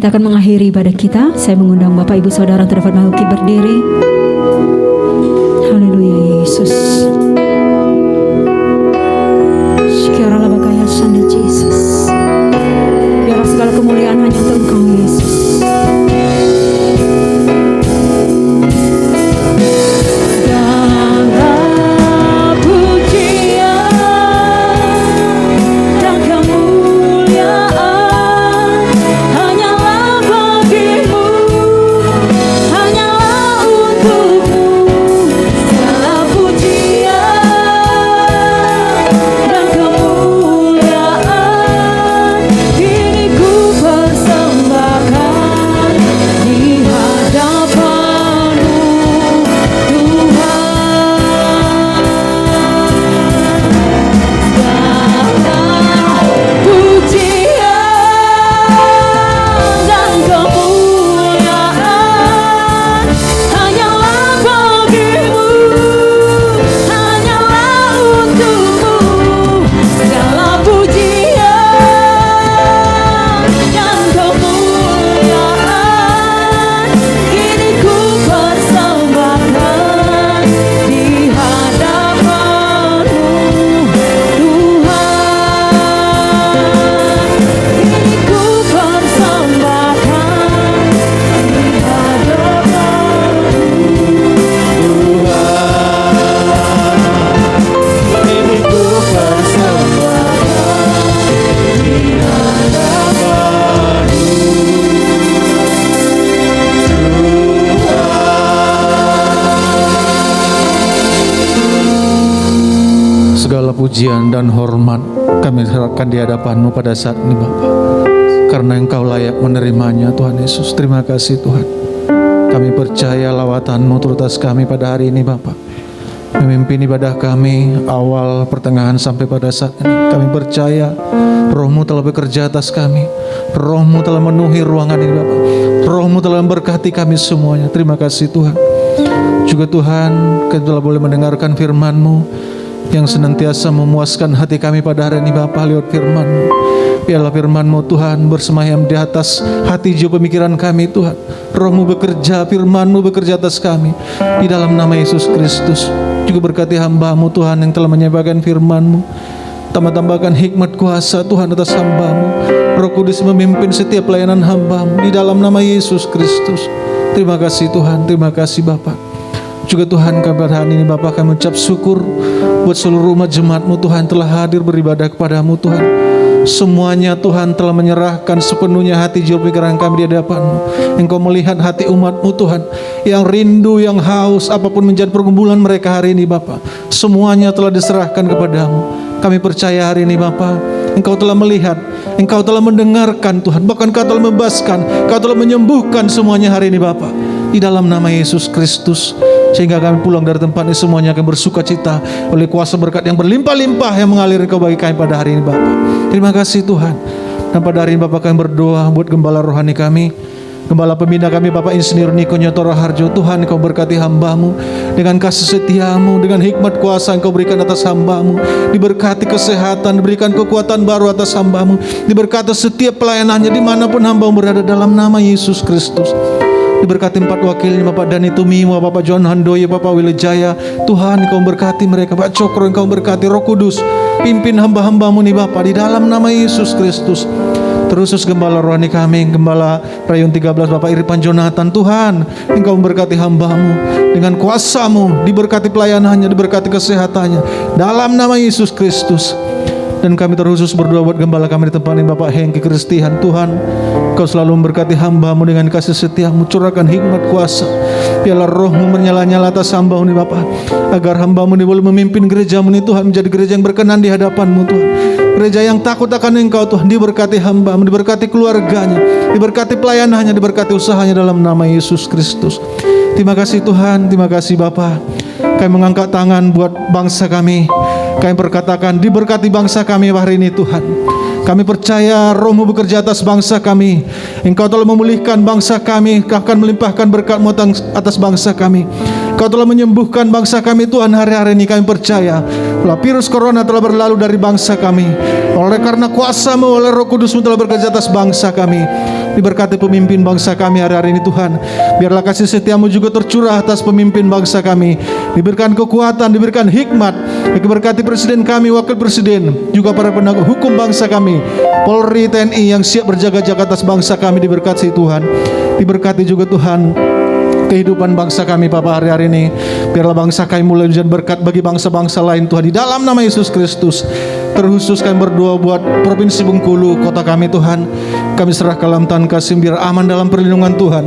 Kita akan mengakhiri ibadah kita. Saya mengundang Bapak Ibu Saudara yang terdapat bangkit berdiri. Haleluya Yesus. Syukurlah bakaya Sanda Yesus. Biarlah segala kemuliaan hanya untuk Engkau Yesus. Segala pujian dan hormat kami serahkan di hadapan-Mu pada saat ini Bapa. Karena Engkau layak menerimanya Tuhan Yesus. Terima kasih Tuhan. Kami percaya lawatan-Mu turut atas kami pada hari ini Bapa. Memimpin ibadah kami awal, pertengahan sampai pada saat ini. Kami percaya Roh-Mu telah bekerja atas kami. Roh-Mu telah memenuhi ruangan ini Bapa. Roh-Mu telah memberkati kami semuanya. Terima kasih Tuhan. Juga Tuhan, kami telah boleh mendengarkan firman-Mu yang senantiasa memuaskan hati kami pada hari ini Bapa lewat firman-Mu. Biarlah firman-Mu Tuhan bersemayam di atas hati jiwa pemikiran kami Tuhan. Roh-Mu bekerja, firman-Mu bekerja atas kami. Di dalam nama Yesus Kristus. Juga berkati hamba-Mu Tuhan yang telah menyampaikan firman-Mu. Tambah-tambahkan hikmat kuasa Tuhan atas hamba-Mu. Roh Kudus memimpin setiap pelayanan hamba-Mu. Di dalam nama Yesus Kristus. Terima kasih Tuhan, terima kasih Bapa. Juga Tuhan pada hari ini Bapa kami mengucap syukur buat seluruh umat jemaat-Mu Tuhan telah hadir beribadah kepada-Mu Tuhan. Semuanya Tuhan telah menyerahkan sepenuhnya hati jiwa pikiran kami di hadapan-Mu. Engkau melihat hati umat-Mu Tuhan yang rindu, yang haus, apapun menjadi pergumulan mereka hari ini Bapa. Semuanya telah diserahkan kepada-Mu. Kami percaya hari ini Bapa, Engkau telah melihat, Engkau telah mendengarkan Tuhan. Bahkan Engkau telah membebaskan, Engkau telah menyembuhkan semuanya hari ini Bapa. Di dalam nama Yesus Kristus. Sehingga kami pulang dari tempat ini semuanya akan bersuka cita oleh kuasa berkat yang berlimpah-limpah yang mengalir Engkau bagi kami pada hari ini Bapa. Terima kasih Tuhan. Dan pada hari ini Bapa kami berdoa buat gembala rohani kami, gembala pembina kami Bapak Insinyur Niko Nyoto Raharjo. Tuhan Engkau berkati hamba-Mu dengan kasih setia-Mu, dengan hikmat kuasa Engkau berikan atas hamba-Mu. Diberkati kesehatan, diberikan kekuatan baru atas hamba-Mu. Diberkati setiap pelayanannya dimanapun hamba-Mu berada dalam nama Yesus Kristus. Diberkati 4 wakilnya Bapak Dani Tumiwa, Bapak John Handoyo, Bapak Wilujaya. Tuhan Engkau berkati mereka. Pak Cokro Engkau berkati. Roh Kudus pimpin hamba-hamba-Mu nih Bapak di dalam nama Yesus Kristus. Terusus gembala rohani kami, Gembala Prayun 13 Bapak Irfan Jonathan. Tuhan Engkau memberkati hamba-Mu dengan kuasa-Mu, diberkati pelayanannya, diberkati kesehatannya dalam nama Yesus Kristus. Dan kami terkhusus berdoa buat gembala kami di tempat ini Bapak Hengki Kristian. Tuhan Kau selalu memberkati hamba-Mu dengan kasih setia-Mu, curahkan hikmat kuasa. Biarlah Roh-Mu menyala-nyala atas hamba-Mu ini Bapak, agar hamba-Mu ini boleh memimpin gereja-Mu ini Tuhan, menjadi gereja yang berkenan di hadapan-Mu Tuhan. Gereja yang takut akan Engkau Tuhan. Diberkati hamba-Mu, diberkati keluarganya, diberkati pelayanannya, diberkati usahanya dalam nama Yesus Kristus. Terima kasih Tuhan, terima kasih Bapa. Kami mengangkat tangan buat bangsa kami. Kami berkatakan diberkati bangsa kami hari ini Tuhan. Kami percaya Roh-Mu bekerja atas bangsa kami. Engkau telah memulihkan bangsa kami, akan melimpahkan berkat-Mu atas bangsa kami. Engkau telah menyembuhkan bangsa kami Tuhan hari-hari ini. Kami percaya bahwa virus corona telah berlalu dari bangsa kami. Oleh karena kuasa-Mu, oleh Roh Kudus-Mu telah bekerja atas bangsa kami. Diberkati pemimpin bangsa kami hari-hari ini Tuhan. Biarlah kasih setiamu juga tercurah atas pemimpin bangsa kami. Diberikan kekuatan, diberikan hikmat. Diberkati presiden kami, wakil presiden, juga para penegak hukum bangsa kami, Polri, TNI yang siap berjaga-jaga atas bangsa kami. Diberkati Tuhan. Diberkati juga Tuhan kehidupan bangsa kami Bapa hari-hari ini. Biarlah bangsa kami mulai menjadi berkat bagi bangsa-bangsa lain Tuhan, di dalam nama Yesus Kristus. Terkhusus kami berdoa buat Provinsi Bengkulu, kota kami Tuhan. Kami serah ke dalam tangan kasih, biar aman dalam perlindungan Tuhan.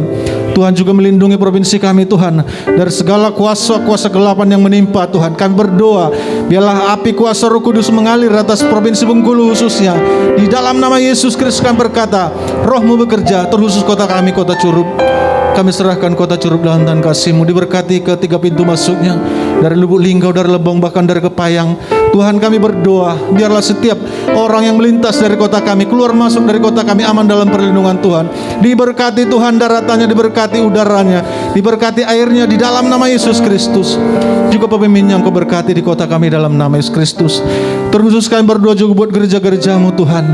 Tuhan juga melindungi provinsi kami Tuhan dari segala kuasa-kuasa gelapan yang menimpa Tuhan. Kami berdoa biarlah api kuasa Roh Kudus mengalir atas Provinsi Bengkulu khususnya. Di dalam nama Yesus Kristus kami berkata, Roh-Mu bekerja, terkhusus kota kami, kota Curup. Kami serahkan kota Curup dalam tangan kasih-Mu. Diberkati ke 3 pintu masuknya, dari Lubuk Linggau, dari Lebong, bahkan dari Kepayang. Tuhan, kami berdoa biarlah setiap orang yang melintas dari kota kami, keluar masuk dari kota kami aman dalam perlindungan Tuhan. Diberkati Tuhan daratannya, diberkati udaranya, diberkati airnya di dalam nama Yesus Kristus. Juga pemimpin yang Kau berkati di kota kami dalam nama Yesus Kristus. Terkhusus kami berdoa juga buat gereja-gereja-Mu Tuhan,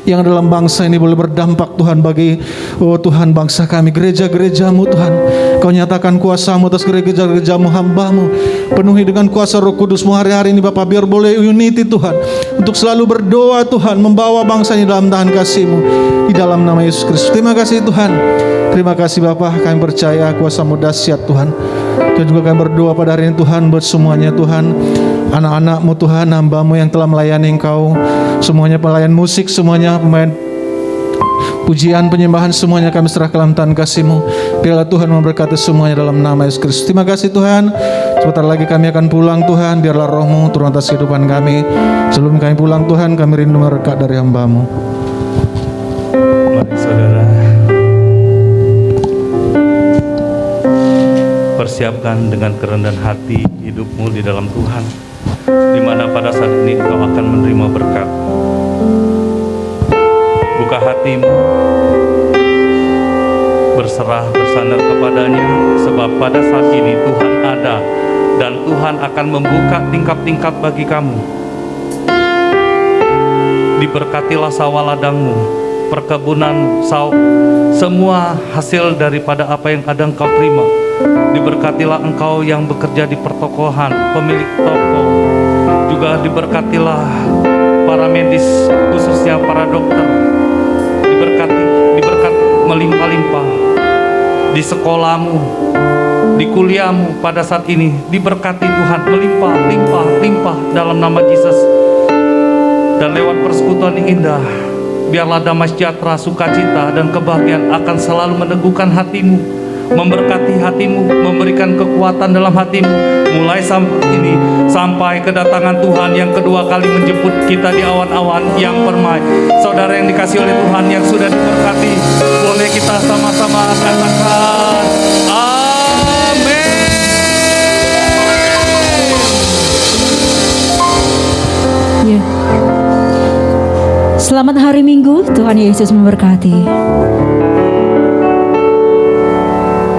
yang dalam bangsa ini boleh berdampak Tuhan bagi Tuhan bangsa kami, gereja-gereja-Mu Tuhan. Kau nyatakan kuasa-Mu atas gereja-gereja-Mu, hamba-Mu, penuhi dengan kuasa Roh Kudus-Mu hari-hari ini Bapak. Biar boleh unity Tuhan, untuk selalu berdoa Tuhan, membawa bangsa ini dalam tangan kasih-Mu, di dalam nama Yesus Kristus. Terima kasih Tuhan. Terima kasih Bapak, kami percaya kuasa-Mu dahsyat Tuhan. Dan juga kami berdoa pada hari ini Tuhan buat semuanya Tuhan, anak-anak-Mu Tuhan, hamba-Mu yang telah melayani Engkau, semuanya pelayan musik, semuanya pemain pujian, penyembahan, semuanya kami serah ke dalam tangan kasih-Mu. Biarlah Tuhan memberkati semuanya dalam nama Yesus Kristus. Terima kasih Tuhan. Sebentar lagi kami akan pulang Tuhan. Biarlah Roh-Mu turun atas kehidupan kami. Sebelum kami pulang Tuhan, kami rindu berkat dari hamba-Mu. Mari saudara, persiapkan dengan kerendahan hati hidupmu di dalam Tuhan, di mana pada saat ini engkau akan menerima berkat. Buka hatimu, berserah, bersandar kepadanya, sebab pada saat ini Tuhan ada dan Tuhan akan membuka tingkap-tingkap bagi kamu. Diberkatilah sawah ladangmu, perkebunan, semua hasil daripada apa yang ada engkau terima. Diberkatilah engkau yang bekerja di pertokohan, pemilik toko. Juga diberkatilah para medis, khususnya para dokter. Diberkat melimpah-limpah di sekolahmu, di kuliahmu pada saat ini. Diberkati Tuhan melimpah dalam nama Yesus. Dan lewat persekutuan yang indah, biarlah damai sejahtera, sukacita, dan kebahagiaan akan selalu meneguhkan hatimu, memberkati hatimu, memberikan kekuatan dalam hatimu, mulai ini sampai kedatangan Tuhan yang kedua kali menjemput kita di awan-awan yang permai. Saudara yang dikasihi oleh Tuhan yang sudah diberkati, boleh kita sama-sama katakan amin. Ya. Selamat hari Minggu, Tuhan Yesus memberkati.